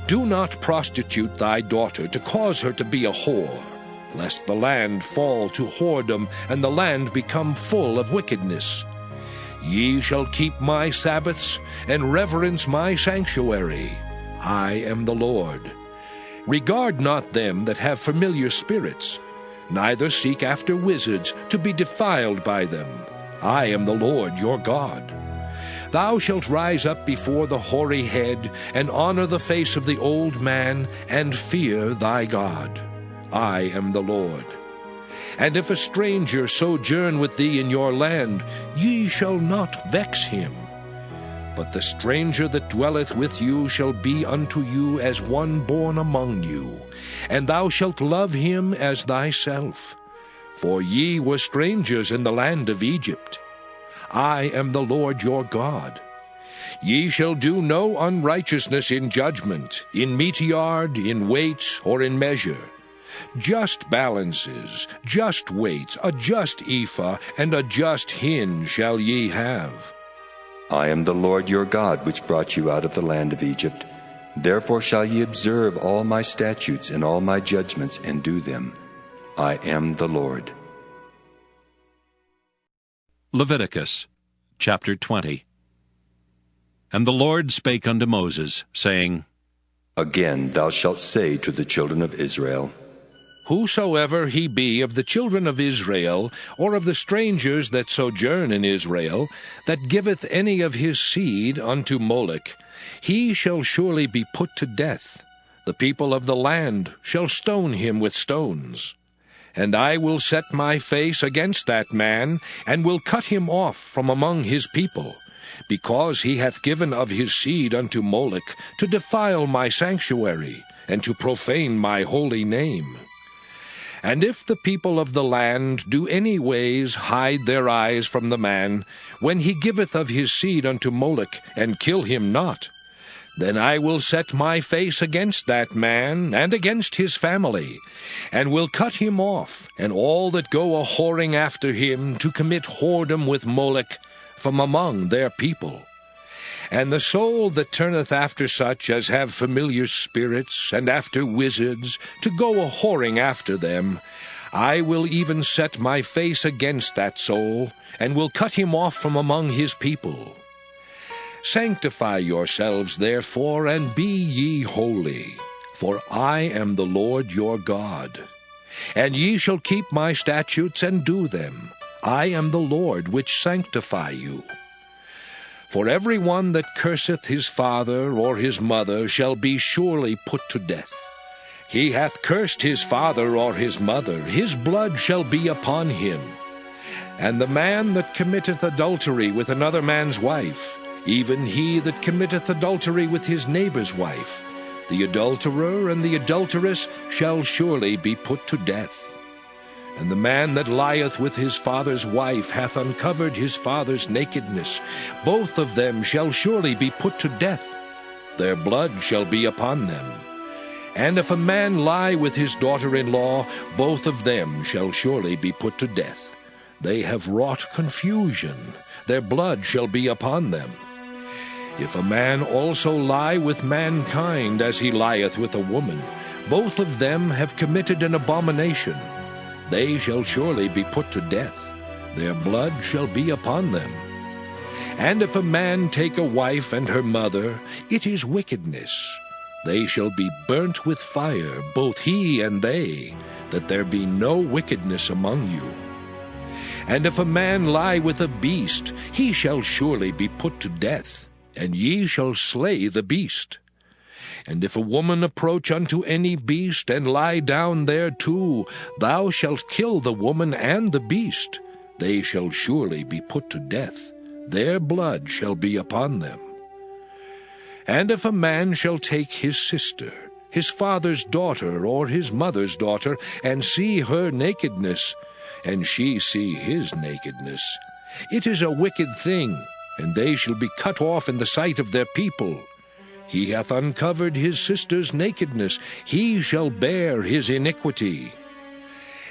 S3: Do not prostitute thy daughter, to cause her to be a whore, lest the land fall to whoredom, and the land become full of wickedness. Ye shall keep my Sabbaths, and reverence my sanctuary. I am the Lord. Regard not them that have familiar spirits, neither seek after wizards, to be defiled by them. I am the Lord your God. Thou shalt rise up before the hoary head, and honor the face of the old man, and fear thy God. I am the Lord. And if a stranger sojourn with thee in your land, ye shall not vex him. But the stranger that dwelleth with you shall be unto you as one born among you, and thou shalt love him as thyself. For ye were strangers in the land of Egypt. I am the Lord your God. Ye shall do no unrighteousness in judgment, in meteyard, in weight, or in measure. Just balances, just weights, a just ephah, and a just hin shall ye have.
S2: I am the Lord your God, which brought you out of the land of Egypt. Therefore shall ye observe all my statutes and all my judgments, and do them. I am the Lord.
S1: Leviticus chapter 20. And the Lord spake unto Moses, saying,
S2: Again thou shalt say to the children of Israel,
S3: Whosoever he be of the children of Israel, or of the strangers that sojourn in Israel, that giveth any of his seed unto Moloch, he shall surely be put to death. The people of the land shall stone him with stones. And I will set my face against that man, and will cut him off from among his people, because he hath given of his seed unto Moloch, to defile my sanctuary, and to profane my holy name. And if the people of the land do any ways hide their eyes from the man, when he giveth of his seed unto Moloch, and kill him not, then I will set my face against that man, and against his family, and will cut him off, and all that go a-whoring after him, to commit whoredom with Moloch, from among their people. And the soul that turneth after such as have familiar spirits, and after wizards, to go a-whoring after them, I will even set my face against that soul, and will cut him off from among his people. Sanctify yourselves therefore, and be ye holy, for I am the Lord your God. And ye shall keep my statutes and do them. I am the Lord which sanctify you. For every one that curseth his father or his mother shall be surely put to death. He hath cursed his father or his mother, his blood shall be upon him. And the man that committeth adultery with another man's wife, even he that committeth adultery with his neighbor's wife, the adulterer and the adulteress shall surely be put to death. And the man that lieth with his father's wife hath uncovered his father's nakedness. Both of them shall surely be put to death. Their blood shall be upon them. And if a man lie with his daughter-in-law, both of them shall surely be put to death. They have wrought confusion. Their blood shall be upon them. If a man also lie with mankind as he lieth with a woman, both of them have committed an abomination. They shall surely be put to death. Their blood shall be upon them. And if a man take a wife and her mother, it is wickedness. They shall be burnt with fire, both he and they, that there be no wickedness among you. And if a man lie with a beast, he shall surely be put to death, and ye shall slay the beast. And if a woman approach unto any beast, and lie down thereto, thou shalt kill the woman and the beast. They shall surely be put to death. Their blood shall be upon them. And if a man shall take his sister, his father's daughter, or his mother's daughter, and see her nakedness, and she see his nakedness, it is a wicked thing, and they shall be cut off in the sight of their people. He hath uncovered his sister's nakedness, he shall bear his iniquity.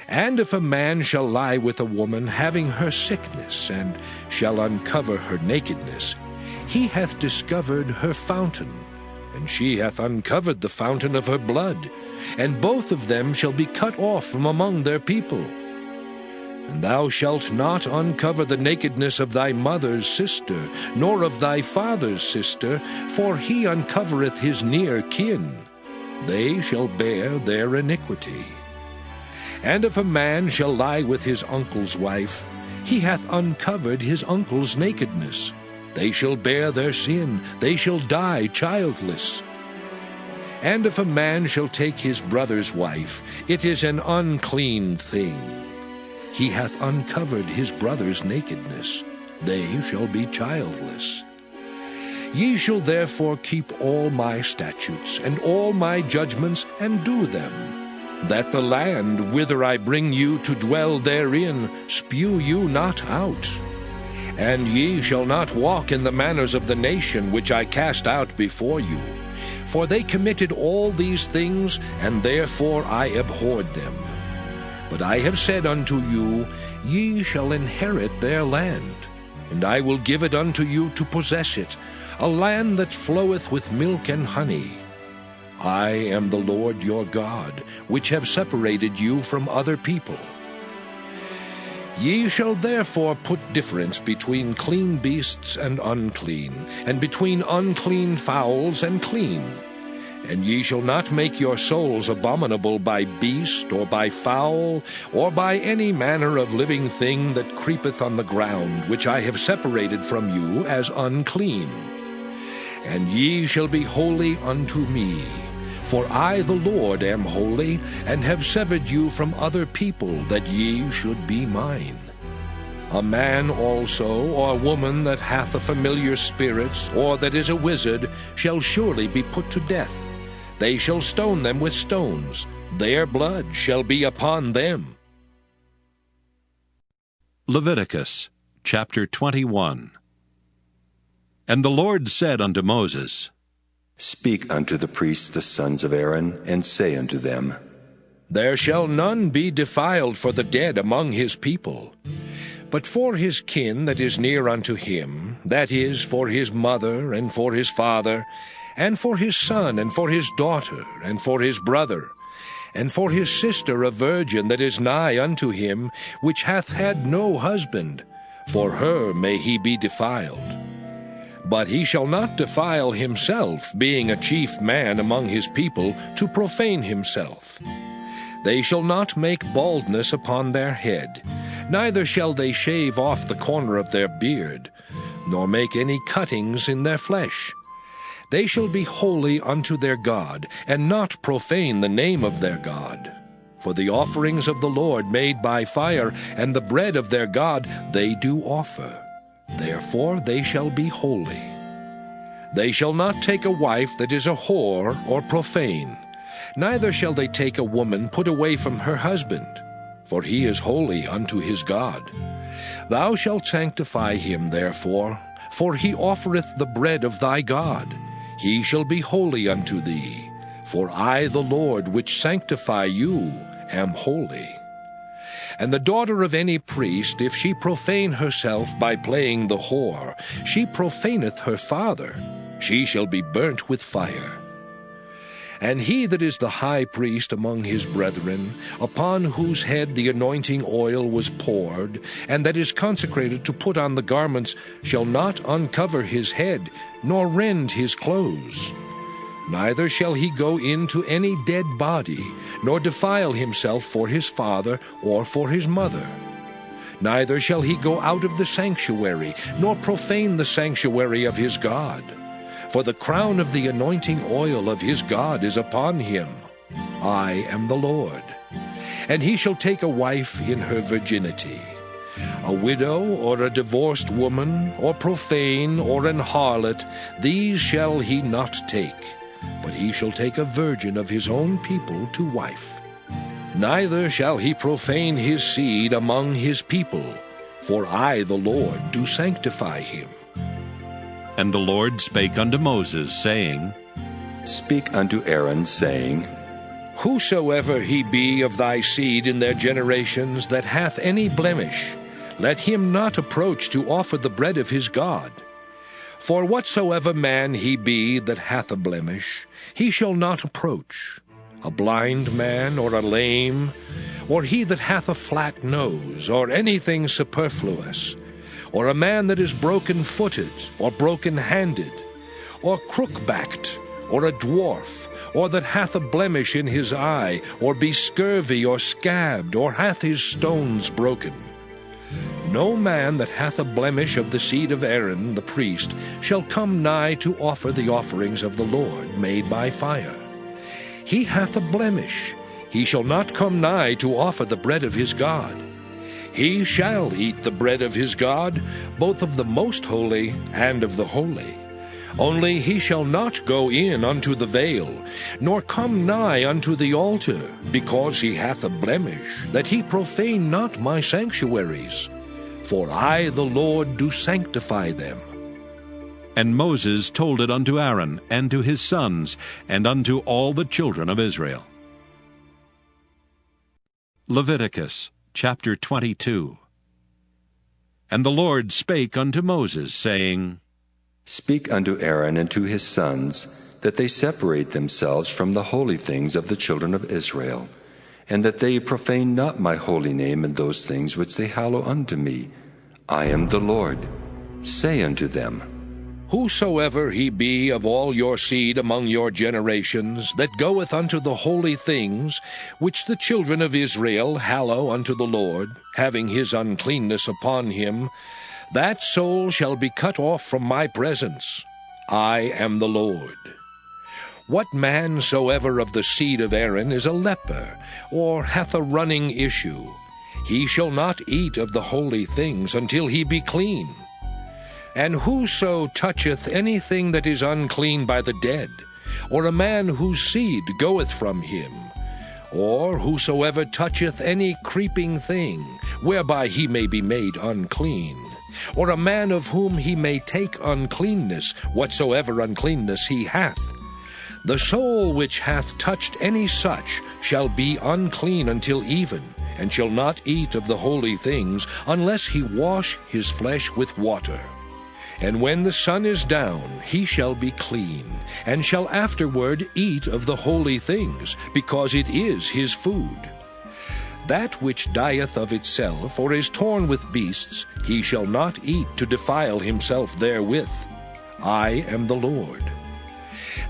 S3: And if a man shall lie with a woman having her sickness, and shall uncover her nakedness, he hath discovered her fountain, and she hath uncovered the fountain of her blood, and both of them shall be cut off from among their people. And thou shalt not uncover the nakedness of thy mother's sister, nor of thy father's sister, for he uncovereth his near kin. They shall bear their iniquity. And if a man shall lie with his uncle's wife, he hath uncovered his uncle's nakedness. They shall bear their sin, they shall die childless. And if a man shall take his brother's wife, it is an unclean thing. He hath uncovered his brother's nakedness. They shall be childless. Ye shall therefore keep all my statutes and all my judgments, and do them, that the land whither I bring you to dwell therein spew you not out. And ye shall not walk in the manners of the nation which I cast out before you. For they committed all these things, and therefore I abhorred them. But I have said unto you, ye shall inherit their land, and I will give it unto you to possess it, a land that floweth with milk and honey. I am the Lord your God, which have separated you from other people. Ye shall therefore put difference between clean beasts and unclean, and between unclean fowls and clean. And ye shall not make your souls abominable by beast, or by fowl, or by any manner of living thing that creepeth on the ground, which I have separated from you as unclean. And ye shall be holy unto me, for I the Lord am holy, and have severed you from other people, that ye should be mine. A man also, or a woman that hath a familiar spirit, or that is a wizard, shall surely be put to death. They shall stone them with stones. Their blood shall be upon them.
S1: Leviticus chapter 21. And the Lord said unto Moses,
S2: Speak unto the priests the sons of Aaron, and say unto them,
S3: There shall none be defiled for the dead among his people. But for his kin that is near unto him, that is, for his mother, and for his father, and for his son, and for his daughter, and for his brother, and for his sister a virgin that is nigh unto him, which hath had no husband, for her may he be defiled. But he shall not defile himself, being a chief man among his people, to profane himself. They shall not make baldness upon their head, neither shall they shave off the corner of their beard, nor make any cuttings in their flesh. They shall be holy unto their God, and not profane the name of their God. For the offerings of the Lord made by fire, and the bread of their God, they do offer. Therefore they shall be holy. They shall not take a wife that is a whore or profane, neither shall they take a woman put away from her husband, for he is holy unto his God. Thou shalt sanctify him therefore, for he offereth the bread of thy God. He shall be holy unto thee, for I the Lord which sanctify you am holy. And the daughter of any priest, if she profane herself by playing the whore, she profaneth her father. She shall be burnt with fire. And he that is the high priest among his brethren, upon whose head the anointing oil was poured, and that is consecrated to put on the garments, shall not uncover his head, nor rend his clothes. Neither shall he go into any dead body, nor defile himself for his father or for his mother. Neither shall he go out of the sanctuary, nor profane the sanctuary of his God. For the crown of the anointing oil of his God is upon him. I am the Lord. And he shall take a wife in her virginity. A widow, or a divorced woman, or profane, or an harlot, these shall he not take, but he shall take a virgin of his own people to wife. Neither shall he profane his seed among his people, for I the Lord do sanctify him.
S1: And the Lord spake unto Moses, saying,
S2: Speak unto Aaron, saying,
S3: Whosoever he be of thy seed in their generations that hath any blemish, let him not approach to offer the bread of his God. For whatsoever man he be that hath a blemish, he shall not approach. A blind man, or a lame, or he that hath a flat nose, or anything superfluous, or a man that is broken-footed, or broken-handed, or crook-backed, or a dwarf, or that hath a blemish in his eye, or be scurvy, or scabbed, or hath his stones broken. No man that hath a blemish of the seed of Aaron the priest shall come nigh to offer the offerings of the Lord made by fire. He hath a blemish, he shall not come nigh to offer the bread of his God. He shall eat the bread of his God, both of the most holy and of the holy. Only he shall not go in unto the veil, nor come nigh unto the altar, because he hath a blemish, that he profane not my sanctuaries. For I the Lord do sanctify them.
S1: And Moses told it unto Aaron, and to his sons, and unto all the children of Israel. Leviticus chapter 22. And the Lord spake unto Moses, saying,
S2: Speak unto Aaron and to his sons, that they separate themselves from the holy things of the children of Israel, and that they profane not my holy name in those things which they hallow unto me. I am the Lord. Say unto them,
S3: Whosoever he be of all your seed among your generations, that goeth unto the holy things, which the children of Israel hallow unto the Lord, having his uncleanness upon him, that soul shall be cut off from my presence. I am the Lord. What man soever of the seed of Aaron is a leper, or hath a running issue, he shall not eat of the holy things until he be clean. And whoso toucheth anything that is unclean by the dead, or a man whose seed goeth from him, or whosoever toucheth any creeping thing, whereby he may be made unclean, or a man of whom he may take uncleanness, whatsoever uncleanness he hath, the soul which hath touched any such shall be unclean until even, and shall not eat of the holy things, unless he wash his flesh with water. And when the sun is down, he shall be clean, and shall afterward eat of the holy things, because it is his food. That which dieth of itself, or is torn with beasts, he shall not eat to defile himself therewith. I am the Lord.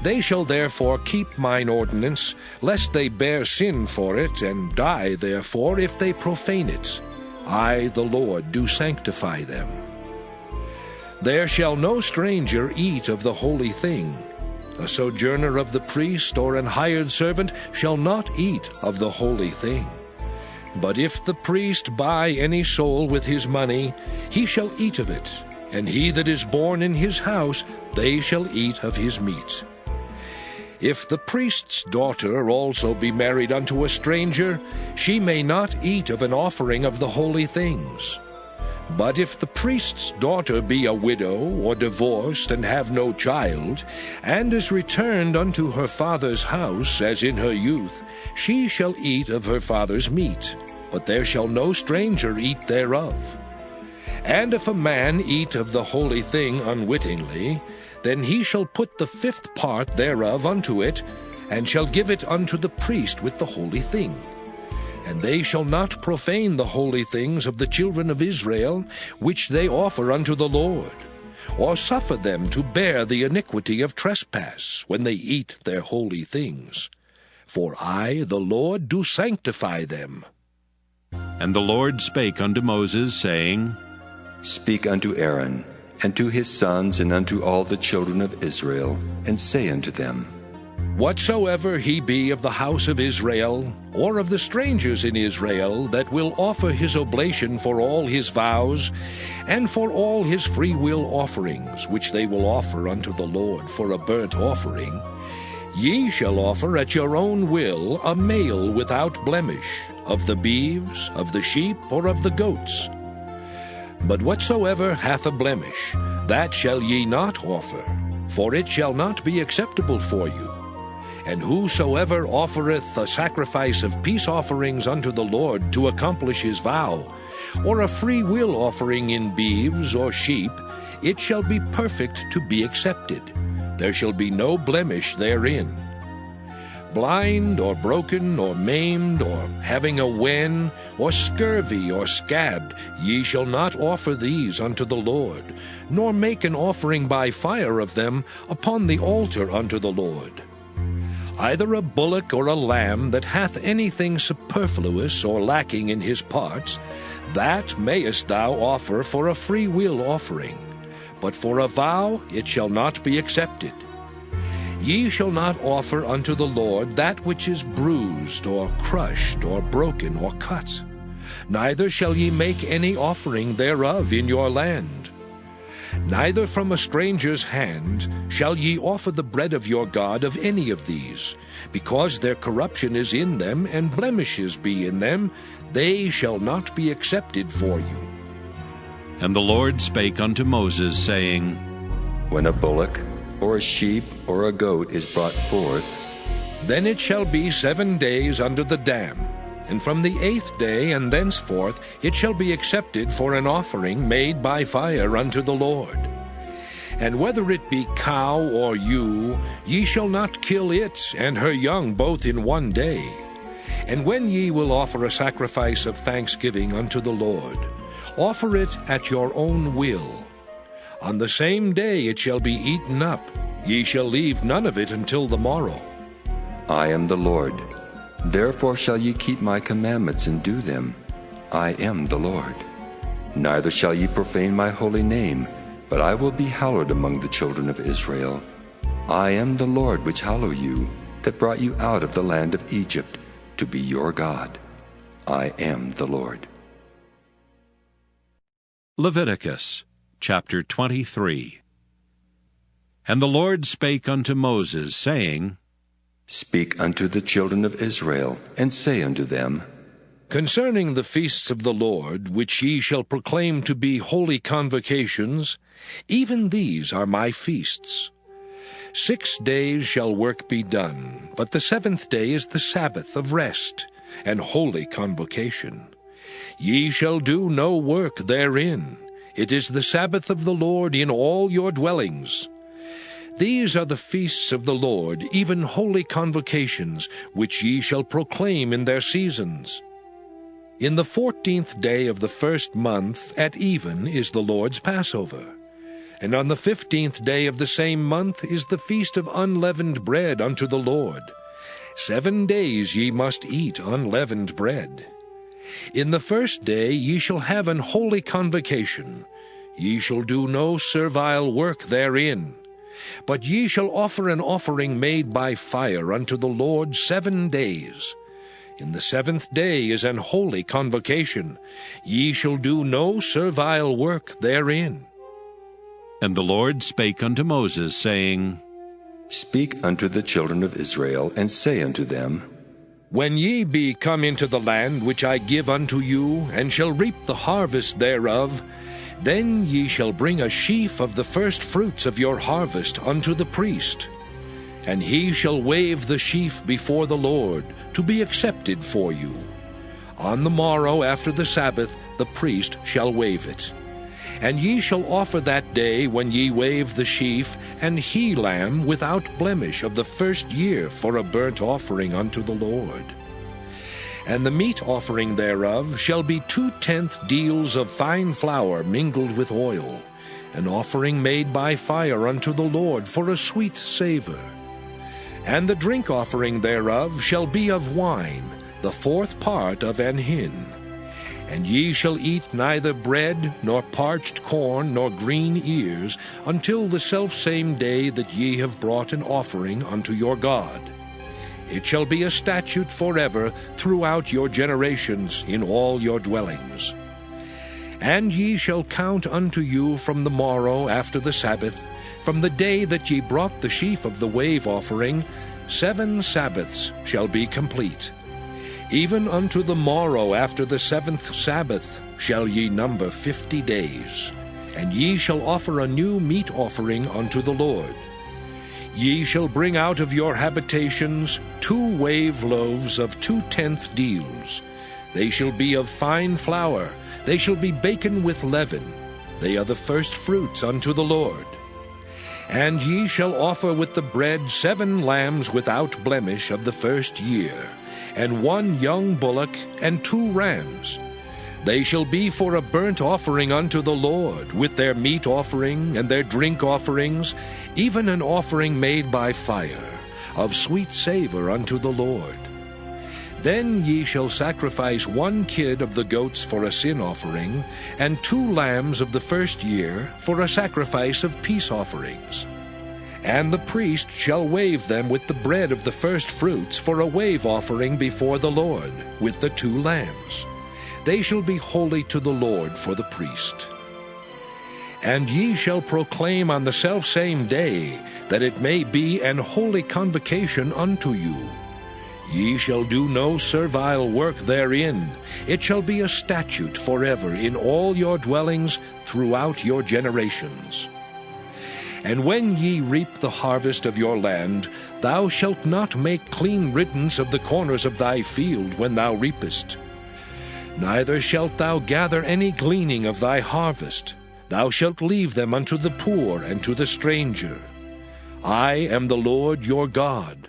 S3: They shall therefore keep mine ordinance, lest they bear sin for it, and die therefore if they profane it. I the Lord do sanctify them. There shall no stranger eat of the holy thing. A sojourner of the priest or an hired servant shall not eat of the holy thing. But if the priest buy any soul with his money, he shall eat of it. and he that is born in his house, they shall eat of his meat. If the priest's daughter also be married unto a stranger, she may not eat of an offering of the holy things. But if the priest's daughter be a widow, or divorced, and have no child, and is returned unto her father's house, as in her youth, she shall eat of her father's meat, but there shall no stranger eat thereof. And if a man eat of the holy thing unwittingly, then he shall put the 5th part thereof unto it, and shall give it unto the priest with the holy thing. And they shall not profane the holy things of the children of Israel, which they offer unto the Lord, or suffer them to bear the iniquity of trespass, when they eat their holy things. For I, the Lord, do sanctify them.
S1: And the Lord spake unto Moses, saying,
S2: Speak unto Aaron, and to his sons, and unto all the children of Israel, and say unto them,
S3: Whatsoever he be of the house of Israel, or of the strangers in Israel, that will offer his oblation for all his vows, and for all his freewill offerings, which they will offer unto the Lord for a burnt offering, ye shall offer at your own will a male without blemish, of the beeves, of the sheep, or of the goats. But whatsoever hath a blemish, that shall ye not offer, for it shall not be acceptable for you. And whosoever offereth a sacrifice of peace offerings unto the Lord to accomplish his vow, or a free will offering in beeves or sheep, it shall be perfect to be accepted. There shall be no blemish therein. Blind, or broken, or maimed, or having a wen, or scurvy, or scabbed, ye shall not offer these unto the Lord, nor make an offering by fire of them upon the altar unto the Lord. Either a bullock or a lamb that hath anything superfluous or lacking in his parts, that mayest thou offer for a free will offering, but for a vow it shall not be accepted. Ye shall not offer unto the Lord that which is bruised, or crushed, or broken, or cut. Neither shall ye make any offering thereof in your land. Neither from a stranger's hand shall ye offer the bread of your God of any of these, because their corruption is in them, and blemishes be in them, they shall not be accepted for you.
S1: And the Lord spake unto Moses, saying,
S2: When a bullock, or a sheep, or a goat is brought forth,
S3: then it shall be 7 days under the dam, and from the 8th day and thenceforth it shall be accepted for an offering made by fire unto the Lord. And whether it be cow or ewe, ye shall not kill it and her young both in 1 day. And when ye will offer a sacrifice of thanksgiving unto the Lord, offer it at your own will. On the same day it shall be eaten up. Ye shall leave none of it until the morrow.
S2: I am the Lord. Therefore shall ye keep my commandments and do them. I am the Lord. Neither shall ye profane my holy name, but I will be hallowed among the children of Israel. I am the Lord which hallow you, that brought you out of the land of Egypt, to be your God. I am the Lord.
S1: Leviticus chapter 23. And the Lord spake unto Moses, saying,
S2: Speak unto the children of Israel, and say unto them,
S3: Concerning the feasts of the Lord, which ye shall proclaim to be holy convocations, even these are my feasts. 6 days shall work be done, but the 7th day is the Sabbath of rest, and holy convocation. Ye shall do no work therein. It is the Sabbath of the Lord in all your dwellings. These are the feasts of the Lord, even holy convocations, which ye shall proclaim in their seasons. In the 14th day of the 1st month at even is the Lord's Passover. And on the 15th day of the same month is the feast of unleavened bread unto the Lord. 7 days ye must eat unleavened bread. In the 1st day ye shall have an holy convocation. Ye shall do no servile work therein. But ye shall offer an offering made by fire unto the Lord 7 days. In the 7th day is an holy convocation. Ye shall do no servile work therein.
S1: And the Lord spake unto Moses, saying,
S2: Speak unto the children of Israel, and say unto them,
S3: When ye be come into the land which I give unto you, and shall reap the harvest thereof, then ye shall bring a sheaf of the first fruits of your harvest unto the priest. And he shall wave the sheaf before the Lord, to be accepted for you. On the morrow after the Sabbath the priest shall wave it. And ye shall offer that day, when ye wave the sheaf, an he-lamb without blemish of the first year for a burnt offering unto the Lord. And the meat offering thereof shall be 2/10 deals of fine flour mingled with oil, an offering made by fire unto the Lord for a sweet savour. And the drink offering thereof shall be of wine, the 4th part of an hin. And ye shall eat neither bread, nor parched corn, nor green ears, until the selfsame day that ye have brought an offering unto your God. It shall be a statute forever throughout your generations in all your dwellings. And ye shall count unto you from the morrow after the Sabbath, from the day that ye brought the sheaf of the wave offering, 7 Sabbaths shall be complete. Even unto the morrow after the 7th Sabbath shall ye number 50 days. And ye shall offer a new meat offering unto the Lord. Ye shall bring out of your habitations 2 wave loaves of 2/10 deals. They shall be of fine flour, they shall be baken with leaven. They are the first fruits unto the Lord. And ye shall offer with the bread 7 lambs without blemish of the first year, and 1 young bullock, and 2 rams. They shall be for a burnt offering unto the Lord, with their meat offering and their drink offerings, even an offering made by fire, of sweet savour unto the Lord. Then ye shall sacrifice 1 kid of the goats for a sin offering, and 2 lambs of the first year for a sacrifice of peace offerings. And the priest shall wave them with the bread of the first fruits for a wave offering before the Lord, with the 2 lambs. They shall be holy to the Lord for the priest. And ye shall proclaim on the selfsame day, that it may be an holy convocation unto you. Ye shall do no servile work therein. It shall be a statute forever in all your dwellings throughout your generations. And when ye reap the harvest of your land, thou shalt not make clean riddance of the corners of thy field when thou reapest. Neither shalt thou gather any gleaning of thy harvest. Thou shalt leave them unto the poor and to the stranger. I am the Lord your God.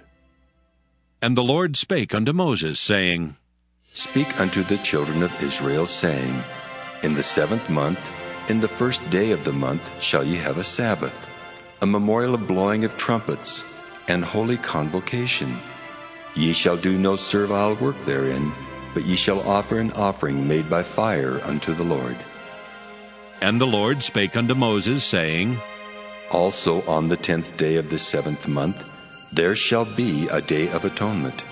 S1: And the Lord spake unto Moses, saying,
S2: Speak unto the children of Israel, saying, In the 7th month, in the first day of the month, shall ye have a Sabbath, a memorial of blowing of trumpets, and holy convocation. Ye shall do no servile work therein, but ye shall offer an offering made by fire unto the Lord.
S1: And the Lord spake unto Moses, saying,
S2: Also on the 10th day of the 7th month, there shall be a day of atonement.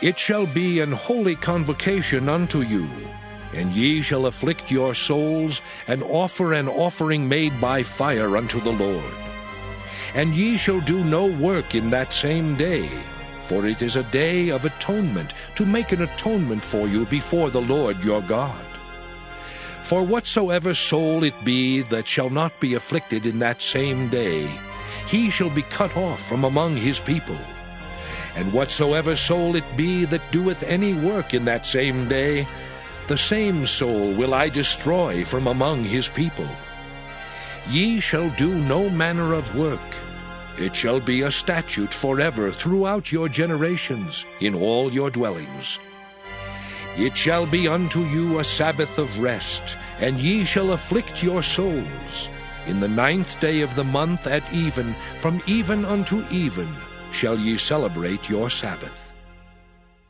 S3: It shall be an holy convocation unto you, and ye shall afflict your souls, and offer an offering made by fire unto the Lord. And ye shall do no work in that same day, for it is a day of atonement, to make an atonement for you before the Lord your God. For whatsoever soul it be that shall not be afflicted in that same day, he shall be cut off from among his people. And whatsoever soul it be that doeth any work in that same day, the same soul will I destroy from among his people. Ye shall do no manner of work. It shall be a statute forever throughout your generations in all your dwellings. It shall be unto you a Sabbath of rest, and ye shall afflict your souls. In the 9th day of the month at even, from even unto even, shall ye celebrate your Sabbath.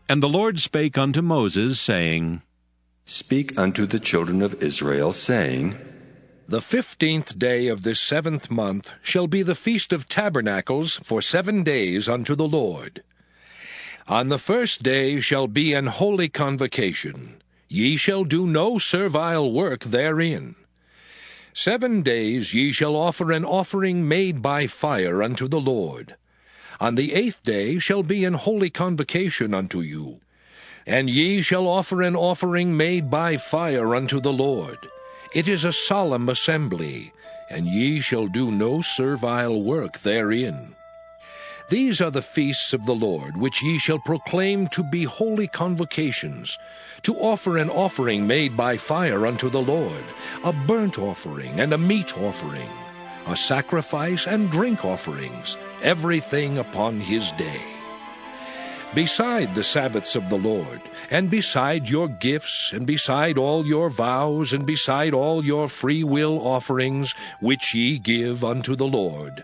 S1: And the Lord spake unto Moses, saying,
S2: Speak unto the children of Israel, saying,
S3: The 15th day of this 7th month shall be the Feast of Tabernacles for 7 days unto the Lord. On the 1st day shall be an holy convocation. Ye shall do no servile work therein. 7 days ye shall offer an offering made by fire unto the Lord. On the 8th day shall be an holy convocation unto you. And ye shall offer an offering made by fire unto the Lord. It is a solemn assembly, and ye shall do no servile work therein. These are the feasts of the Lord, which ye shall proclaim to be holy convocations, to offer an offering made by fire unto the Lord, a burnt offering and a meat offering, a sacrifice and drink offerings, everything upon his day. Beside the Sabbaths of the Lord, and beside your gifts, and beside all your vows, and beside all your free will offerings, which ye give unto the Lord.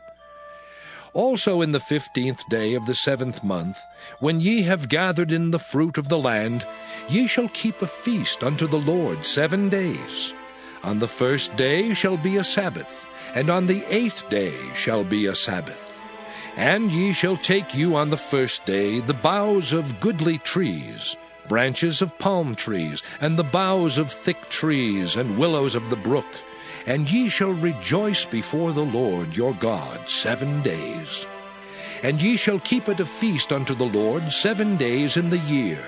S3: Also in the 15th day of the 7th month, when ye have gathered in the fruit of the land, ye shall keep a feast unto the Lord 7 days. On the 1st day shall be a Sabbath, and on the 8th day shall be a Sabbath. And ye shall take you on the 1st day the boughs of goodly trees, branches of palm trees, and the boughs of thick trees, and willows of the brook, and ye shall rejoice before the Lord your God 7 days. And ye shall keep it a feast unto the Lord 7 days in the year.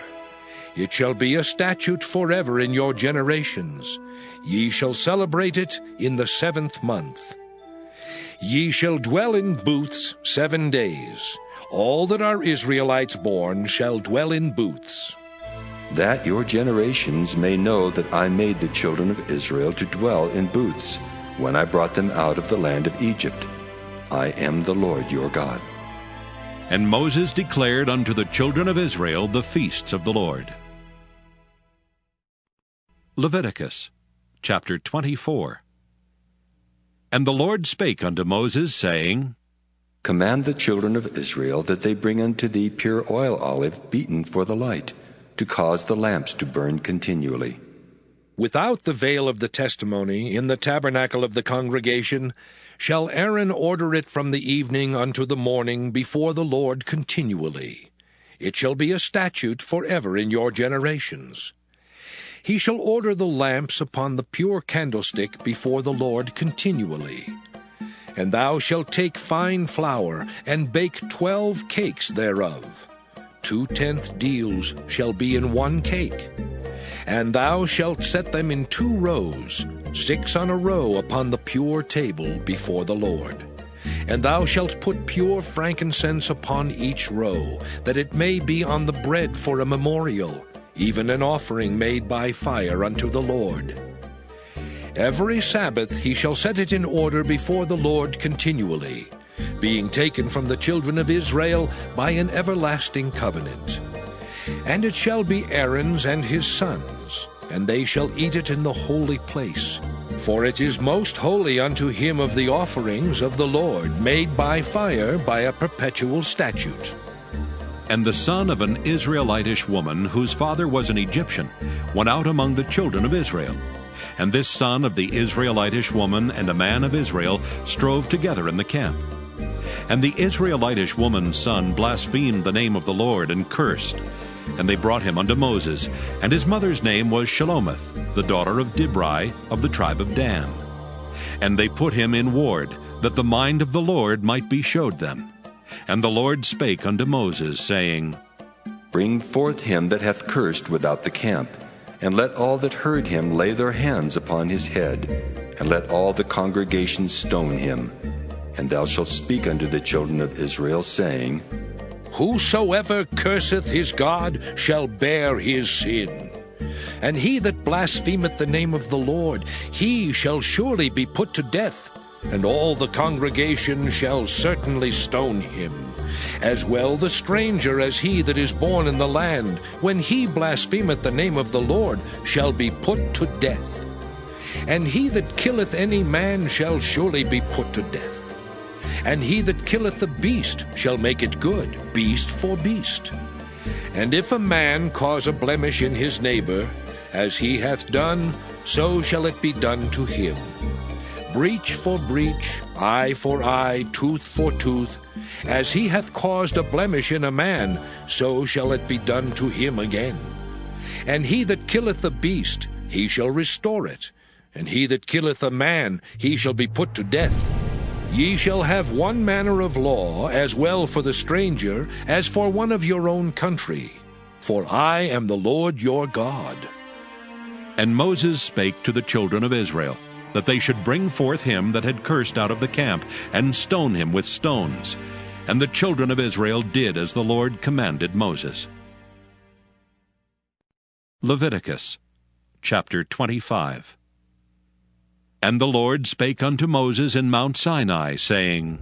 S3: It shall be a statute forever in your generations. Ye shall celebrate it in the 7th month. Ye shall dwell in booths 7 days. All that are Israelites born shall dwell in booths.
S2: That your generations may know that I made the children of Israel to dwell in booths, when I brought them out of the land of Egypt. I am the Lord your God.
S1: And Moses declared unto the children of Israel the feasts of the Lord. Leviticus chapter 24. And the Lord spake unto Moses, saying,
S2: Command the children of Israel that they bring unto thee pure oil olive beaten for the light, to cause the lamps to burn continually.
S3: Without the veil of the testimony, in the tabernacle of the congregation, shall Aaron order it from the evening unto the morning before the Lord continually. It shall be a statute forever in your generations. He shall order the lamps upon the pure candlestick before the Lord continually. And thou shalt take fine flour, and bake 12 cakes thereof. 2/10 deals shall be in 1 cake. And thou shalt set them in 2 rows, 6 on a row upon the pure table before the Lord. And thou shalt put pure frankincense upon each row, that it may be on the bread for a memorial, even an offering made by fire unto the Lord. Every Sabbath he shall set it in order before the Lord continually, being taken from the children of Israel by an everlasting covenant. And it shall be Aaron's and his sons, and they shall eat it in the holy place. For it is most holy unto him of the offerings of the Lord, made by fire by a perpetual statute.
S1: And the son of an Israelitish woman, whose father was an Egyptian, went out among the children of Israel. And this son of the Israelitish woman and a man of Israel strove together in the camp. And the Israelitish woman's son blasphemed the name of the Lord, and cursed. And they brought him unto Moses, and his mother's name was Shelomith, the daughter of Dibri, of the tribe of Dan. And they put him in ward, that the mind of the Lord might be showed them. And the Lord spake unto Moses, saying,
S2: Bring forth him that hath cursed without the camp, and let all that heard him lay their hands upon his head, and let all the congregation stone him. And thou shalt speak unto the children of Israel, saying,
S3: Whosoever curseth his God shall bear his sin. And he that blasphemeth the name of the Lord, he shall surely be put to death, and all the congregation shall certainly stone him. As well the stranger as he that is born in the land, when he blasphemeth the name of the Lord, shall be put to death. And he that killeth any man shall surely be put to death. And he that killeth the beast shall make it good, beast for beast. And if a man cause a blemish in his neighbor, as he hath done, so shall it be done to him. Breach for breach, eye for eye, tooth for tooth. As he hath caused a blemish in a man, so shall it be done to him again. And he that killeth the beast, he shall restore it. and he that killeth a man, he shall be put to death. Ye shall have one manner of law, as well for the stranger, as for one of your own country. For I am the Lord your God.
S1: And Moses spake to the children of Israel, that they should bring forth him that had cursed out of the camp, and stone him with stones. And the children of Israel did as the Lord commanded Moses. Leviticus chapter 25. And the Lord spake unto Moses in Mount Sinai, saying,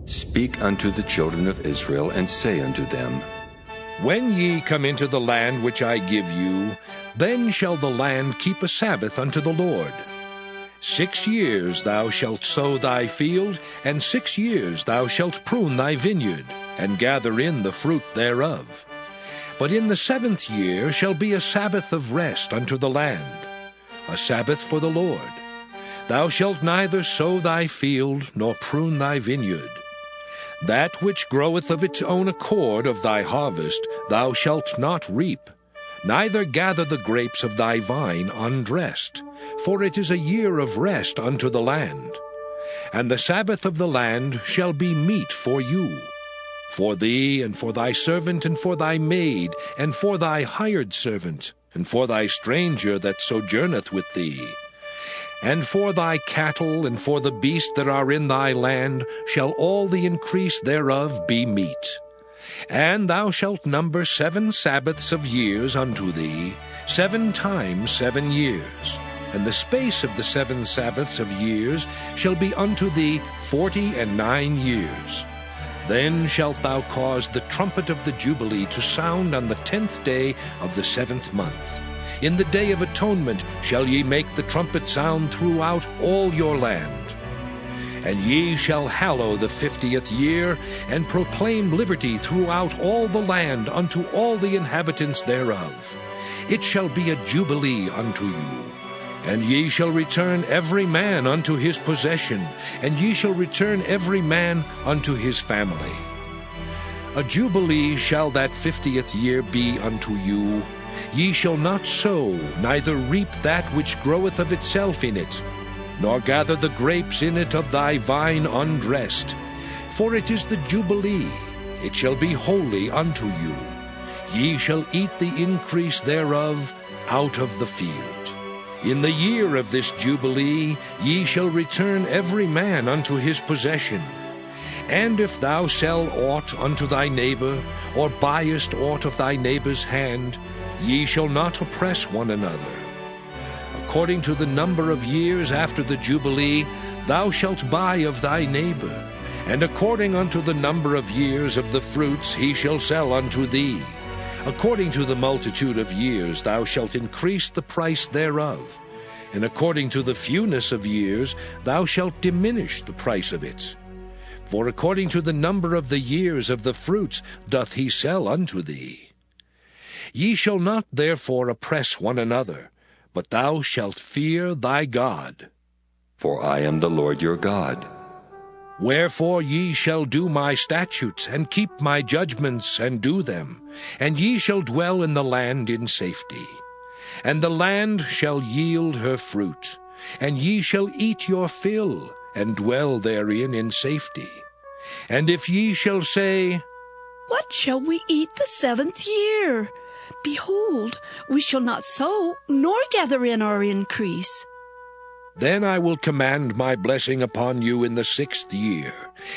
S2: Speak unto the children of Israel, and say unto them,
S3: When ye come into the land which I give you, then shall the land keep a Sabbath unto the Lord. 6 years thou shalt sow thy field, and 6 years thou shalt prune thy vineyard, and gather in the fruit thereof. But in the 7th year shall be a Sabbath of rest unto the land, a Sabbath for the Lord. Thou shalt neither sow thy field, nor prune thy vineyard. That which groweth of its own accord of thy harvest thou shalt not reap, neither gather the grapes of thy vine undressed, for it is a year of rest unto the land. And the Sabbath of the land shall be meat for you, for thee, and for thy servant, and for thy maid, and for thy hired servant, and for thy stranger that sojourneth with thee. And for thy cattle, and for the beasts that are in thy land, shall all the increase thereof be meat. And thou shalt number 7 Sabbaths of years unto thee, 7 times 7 years. And the space of the 7 Sabbaths of years shall be unto thee 49 years. Then shalt thou cause the trumpet of the Jubilee to sound on the 10th day of the 7th month. In the day of atonement shall ye make the trumpet sound throughout all your land. And ye shall hallow the 50th year, and proclaim liberty throughout all the land unto all the inhabitants thereof. It shall be a jubilee unto you. And ye shall return every man unto his possession, and ye shall return every man unto his family. A jubilee shall that 50th year be unto you. Ye shall not sow, neither reap that which groweth of itself in it, nor gather the grapes in it of thy vine undressed. For it is the Jubilee, it shall be holy unto you. Ye shall eat the increase thereof out of the field. In the year of this Jubilee ye shall return every man unto his possession. And if thou sell aught unto thy neighbor, or buyest aught of thy neighbor's hand, ye shall not oppress one another. According to the number of years after the Jubilee, thou shalt buy of thy neighbor, and according unto the number of years of the fruits he shall sell unto thee. According to the multitude of years thou shalt increase the price thereof, and according to the fewness of years thou shalt diminish the price of it. For according to the number of the years of the fruits doth he sell unto thee. Ye shall not therefore oppress one another, but thou shalt fear thy God.
S2: For I am the Lord your God.
S3: Wherefore ye shall do my statutes, and keep my judgments, and do them, and ye shall dwell in the land in safety. And the land shall yield her fruit, and ye shall eat your fill, and dwell therein in safety. And if ye shall say,
S6: What shall we eat the 7th year? Behold, we shall not sow, nor gather in our increase.
S3: Then I will command my blessing upon you in the 6th year,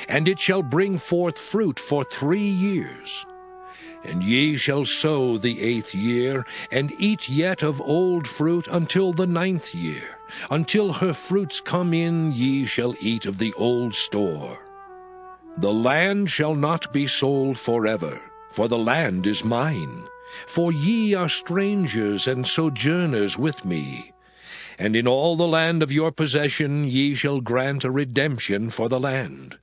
S3: and it shall bring forth fruit for 3 years. And ye shall sow the 8th year, and eat yet of old fruit until the 9th year. Until her fruits come in, ye shall eat of the old store. The land shall not be sold forever, for the land is mine. For ye are strangers and sojourners with me. And in all the land of your possession ye shall grant a redemption for the land.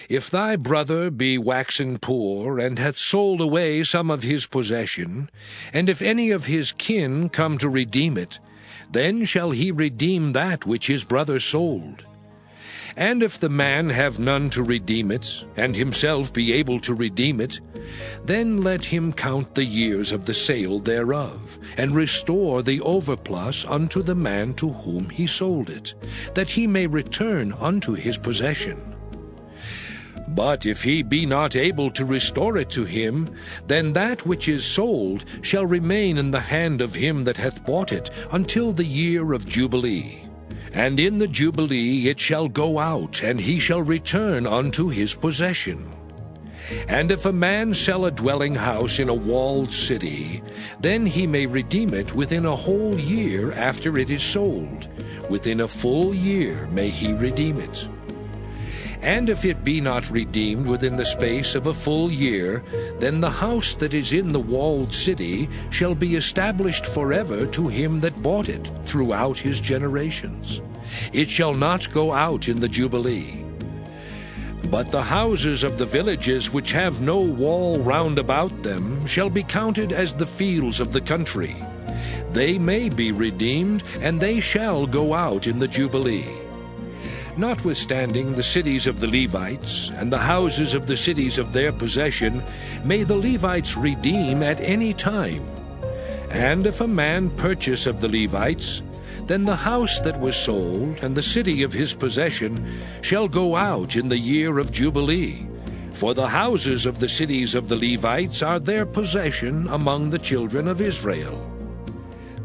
S3: If thy brother be waxen poor, and hath sold away some of his possession, and if any of his kin come to redeem it, then shall he redeem that which his brother sold. And if the man have none to redeem it, and himself be able to redeem it, then let him count the years of the sale thereof, and restore the overplus unto the man to whom he sold it, that he may return unto his possession. But if he be not able to restore it to him, then that which is sold shall remain in the hand of him that hath bought it until the year of Jubilee. And in the Jubilee it shall go out, and he shall return unto his possession. And if a man sell a dwelling house in a walled city, then he may redeem it within a whole year after it is sold. Within a full year may he redeem it. And if it be not redeemed within the space of a full year, then the house that is in the walled city shall be established forever to him that bought it throughout his generations. It shall not go out in the Jubilee. But the houses of the villages which have no wall round about them shall be counted as the fields of the country. They may be redeemed, and they shall go out in the Jubilee. Notwithstanding the cities of the Levites, and the houses of the cities of their possession, may the Levites redeem at any time. And if a man purchase of the Levites, then the house that was sold, and the city of his possession, shall go out in the year of Jubilee. For the houses of the cities of the Levites are their possession among the children of Israel.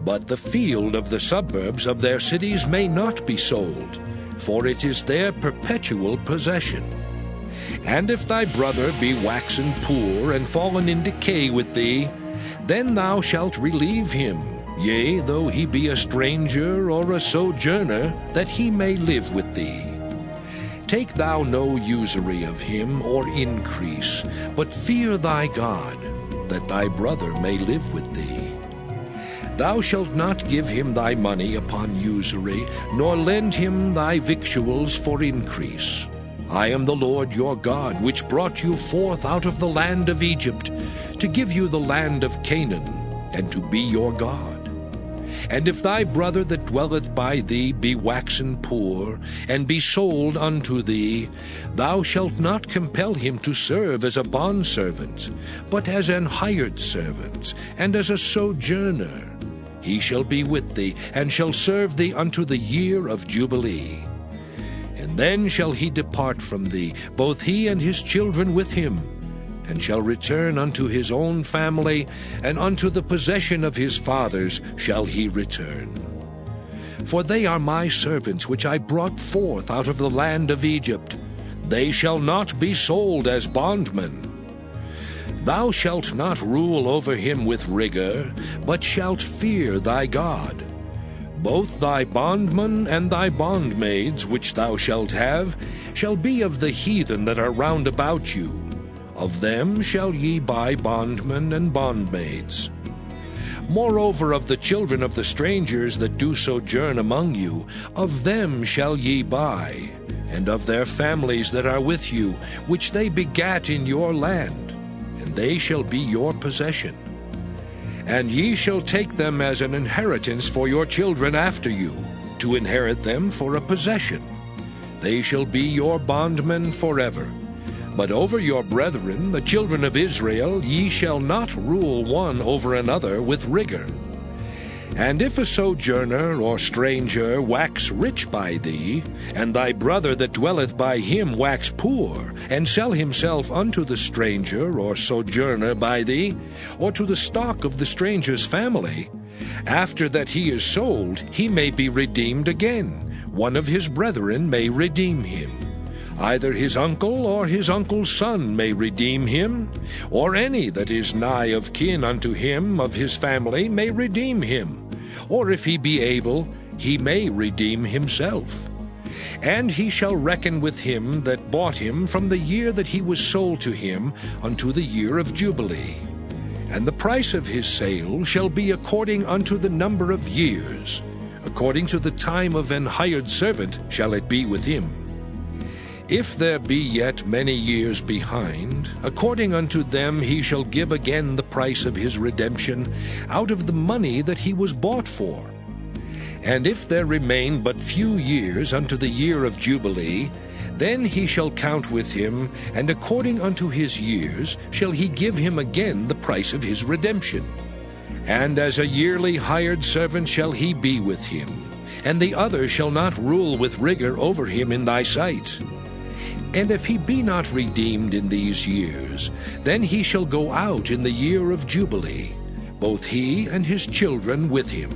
S3: But the field of the suburbs of their cities may not be sold, for it is their perpetual possession. And if thy brother be waxen poor, and fallen in decay with thee, then thou shalt relieve him, yea, though he be a stranger or a sojourner, that he may live with thee. Take thou no usury of him, or increase, but fear thy God, that thy brother may live with thee. Thou shalt not give him thy money upon usury, nor lend him thy victuals for increase. I am the Lord your God, which brought you forth out of the land of Egypt, to give you the land of Canaan, and to be your God. And if thy brother that dwelleth by thee be waxen poor, and be sold unto thee, thou shalt not compel him to serve as a bondservant, but as an hired servant, and as a sojourner. He shall be with thee, and shall serve thee unto the year of Jubilee. And then shall he depart from thee, both he and his children with him, and shall return unto his own family, and unto the possession of his fathers shall he return. For they are my servants which I brought forth out of the land of Egypt. They shall not be sold as bondmen. Thou shalt not rule over him with rigor, but shalt fear thy God. Both thy bondmen and thy bondmaids which thou shalt have shall be of the heathen that are round about you. Of them shall ye buy bondmen and bondmaids. Moreover, of the children of the strangers that do sojourn among you, of them shall ye buy, and of their families that are with you, which they begat in your land, and they shall be your possession. And ye shall take them as an inheritance for your children after you, to inherit them for a possession. They shall be your bondmen forever. But over your brethren, the children of Israel, ye shall not rule one over another with rigor. And if a sojourner or stranger wax rich by thee, and thy brother that dwelleth by him wax poor, and sell himself unto the stranger or sojourner by thee, or to the stock of the stranger's family, after that he is sold, he may be redeemed again. One of his brethren may redeem him. Either his uncle or his uncle's son may redeem him, or any that is nigh of kin unto him of his family may redeem him, or if he be able, he may redeem himself. And he shall reckon with him that bought him from the year that he was sold to him unto the year of Jubilee. And the price of his sale shall be according unto the number of years. According to the time of an hired servant shall it be with him. If there be yet many years behind, according unto them he shall give again the price of his redemption out of the money that he was bought for. And if there remain but few years unto the year of Jubilee, then he shall count with him, and according unto his years shall he give him again the price of his redemption. And as a yearly hired servant shall he be with him, and the other shall not rule with rigor over him in thy sight. And if he be not redeemed in these years, then he shall go out in the year of Jubilee, both he and his children with him.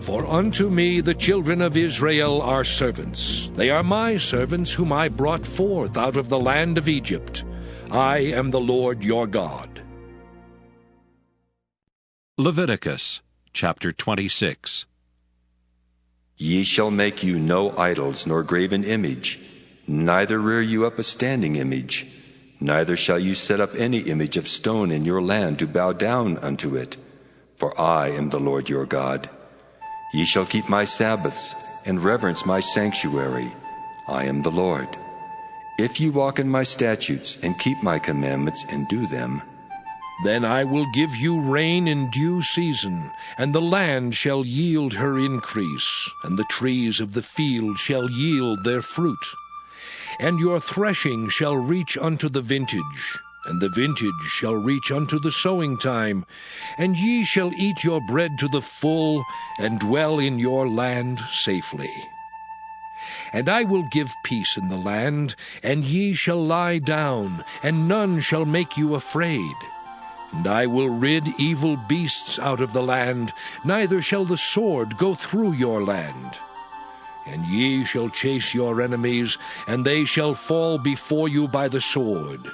S3: For unto me the children of Israel are servants. They are my servants whom I brought forth out of the land of Egypt. I am the Lord your God.
S1: Leviticus chapter 26.
S2: Ye shall make you no idols, nor graven image, neither rear you up a standing image, neither shall you set up any image of stone in your land to bow down unto it. For I am the Lord your God. Ye shall keep my Sabbaths, and reverence my sanctuary. I am the Lord. If ye walk in my statutes, and keep my commandments, and do them,
S3: then I will give you rain in due season, and the land shall yield her increase, and the trees of the field shall yield their fruit. And your threshing shall reach unto the vintage, and the vintage shall reach unto the sowing time, and ye shall eat your bread to the full, and dwell in your land safely. And I will give peace in the land, and ye shall lie down, and none shall make you afraid. And I will rid evil beasts out of the land, neither shall the sword go through your land. And ye shall chase your enemies, and they shall fall before you by the sword.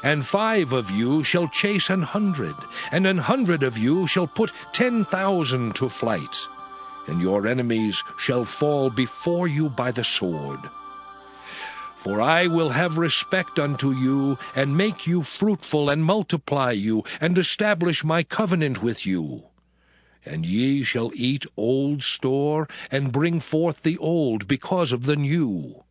S3: And 5 of you shall chase 100, and 100 of you shall put 10,000 to flight. And your enemies shall fall before you by the sword. For I will have respect unto you, and make you fruitful, and multiply you, and establish my covenant with you. And ye shall eat old store, and bring forth the old because of the new.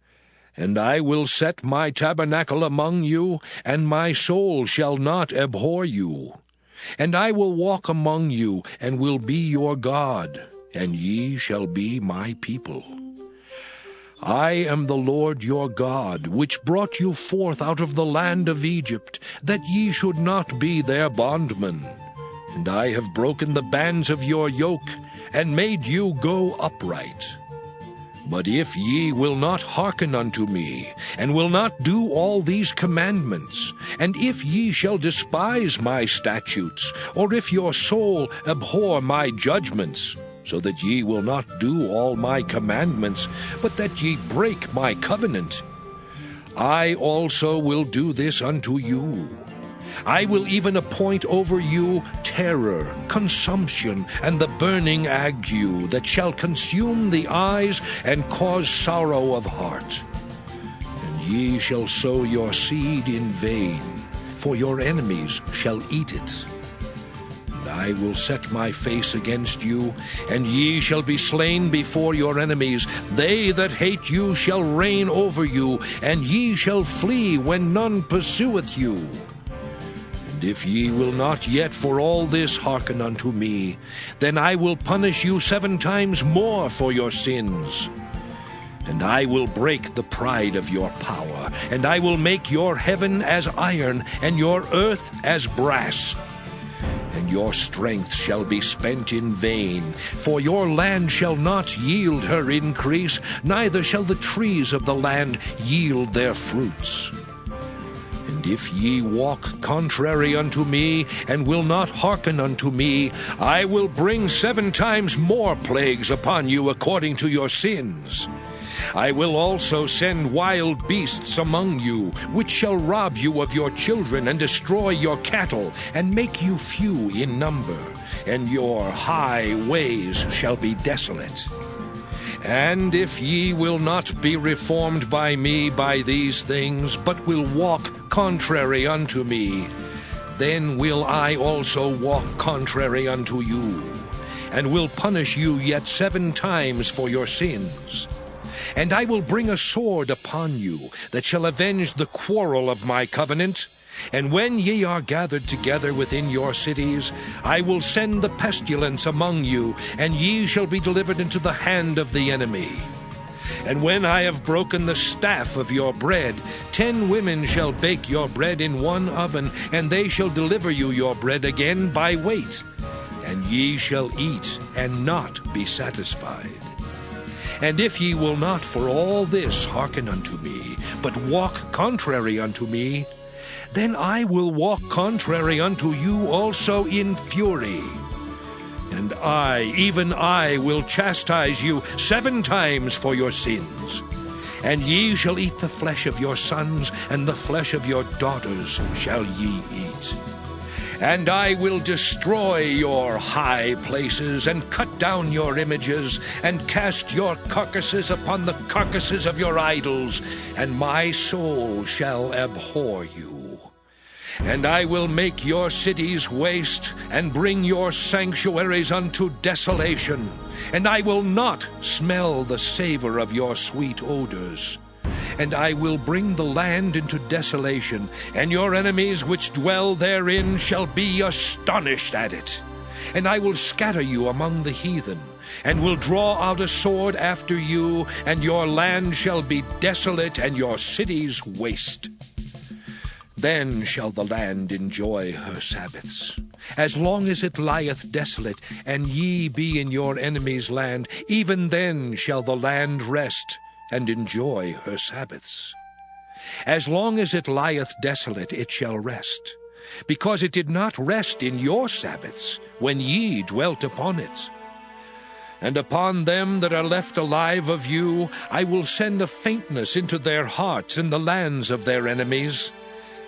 S3: And I will set my tabernacle among you, and my soul shall not abhor you. And I will walk among you, and will be your God, and ye shall be my people. I am the Lord your God, which brought you forth out of the land of Egypt, that ye should not be their bondmen. And I have broken the bands of your yoke, and made you go upright. But if ye will not hearken unto me, and will not do all these commandments, and if ye shall despise my statutes, or if your soul abhor my judgments, so that ye will not do all my commandments, but that ye break my covenant, I also will do this unto you. I will even appoint over you terror, consumption, and the burning ague that shall consume the eyes and cause sorrow of heart. And ye shall sow your seed in vain, for your enemies shall eat it. I will set my face against you, and ye shall be slain before your enemies. They that hate you shall reign over you, and ye shall flee when none pursueth you. And if ye will not yet for all this hearken unto me, then I will punish you 7 times more for your sins. And I will break the pride of your power, and I will make your heaven as iron, and your earth as brass. And your strength shall be spent in vain, for your land shall not yield her increase, neither shall the trees of the land yield their fruits. And if ye walk contrary unto me, and will not hearken unto me, I will bring 7 times more plagues upon you according to your sins. I will also send wild beasts among you, which shall rob you of your children, and destroy your cattle, and make you few in number, and your high ways shall be desolate. And if ye will not be reformed by me by these things, but will walk contrary unto me, then will I also walk contrary unto you, and will punish you yet 7 times for your sins. And I will bring a sword upon you, that shall avenge the quarrel of my covenant, And when ye are gathered together within your cities, I will send the pestilence among you, and ye shall be delivered into the hand of the enemy. And when I have broken the staff of your bread, 10 women shall bake your bread in one oven, and they shall deliver you your bread again by weight. And ye shall eat, and not be satisfied. And if ye will not for all this hearken unto me, but walk contrary unto me, then I will walk contrary unto you also in fury. And I, even I, will chastise you 7 times for your sins. And ye shall eat the flesh of your sons, and the flesh of your daughters shall ye eat. And I will destroy your high places, and cut down your images, and cast your carcasses upon the carcasses of your idols, and my soul shall abhor you. And I will make your cities waste, and bring your sanctuaries unto desolation. And I will not smell the savor of your sweet odors. And I will bring the land into desolation, and your enemies which dwell therein shall be astonished at it. And I will scatter you among the heathen, and will draw out a sword after you, and your land shall be desolate, and your cities waste. Then shall the land enjoy her Sabbaths, as long as it lieth desolate, and ye be in your enemy's land, even then shall the land rest, and enjoy her Sabbaths. As long as it lieth desolate, it shall rest, because it did not rest in your Sabbaths, when ye dwelt upon it. And upon them that are left alive of you, I will send a faintness into their hearts in the lands of their enemies,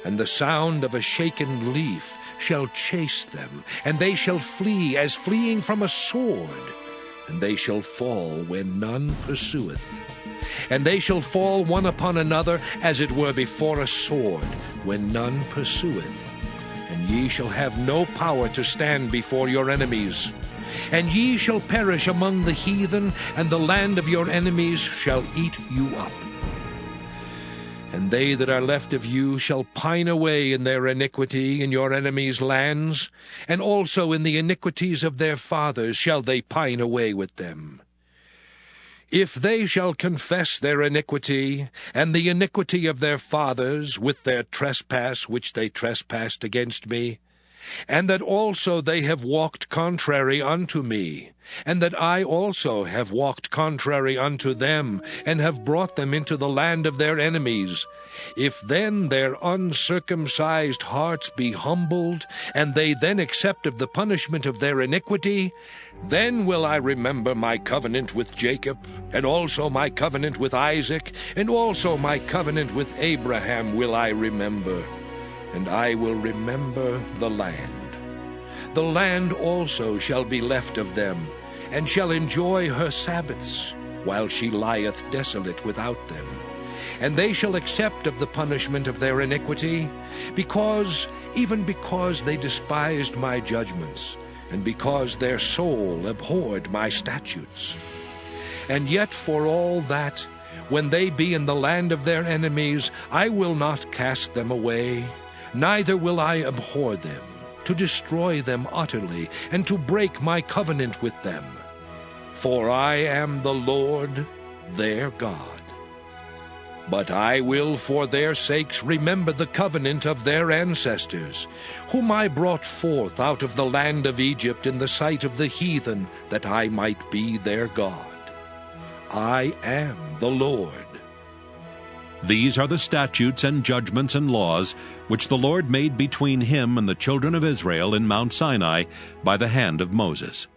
S3: and the sound of a shaken leaf shall chase them, and they shall flee as fleeing from a sword, and they shall fall when none pursueth. And they shall fall one upon another, as it were before a sword, when none pursueth. And ye shall have no power to stand before your enemies. And ye shall perish among the heathen, and the land of your enemies shall eat you up. And they that are left of you shall pine away in their iniquity in your enemies' lands, and also in the iniquities of their fathers shall they pine away with them. If they shall confess their iniquity, and the iniquity of their fathers, with their trespass which they trespassed against me, and that also they have walked contrary unto me, and that I also have walked contrary unto them, and have brought them into the land of their enemies, if then their uncircumcised hearts be humbled, and they then accept of the punishment of their iniquity, then will I remember my covenant with Jacob, and also my covenant with Isaac, and also my covenant with Abraham will I remember. And I will remember the land. The land also shall be left of them, and shall enjoy her Sabbaths, while she lieth desolate without them. And they shall accept of the punishment of their iniquity, even because they despised my judgments, and because their soul abhorred my statutes. And yet for all that, when they be in the land of their enemies, I will not cast them away, neither will I abhor them, to destroy them utterly, and to break my covenant with them. For I am the Lord their God. But I will for their sakes remember the covenant of their ancestors, whom I brought forth out of the land of Egypt in the sight of the heathen, that I might be their God. I am the Lord.
S1: These are the statutes and judgments and laws which the Lord made between him and the children of Israel in Mount Sinai by the hand of Moses.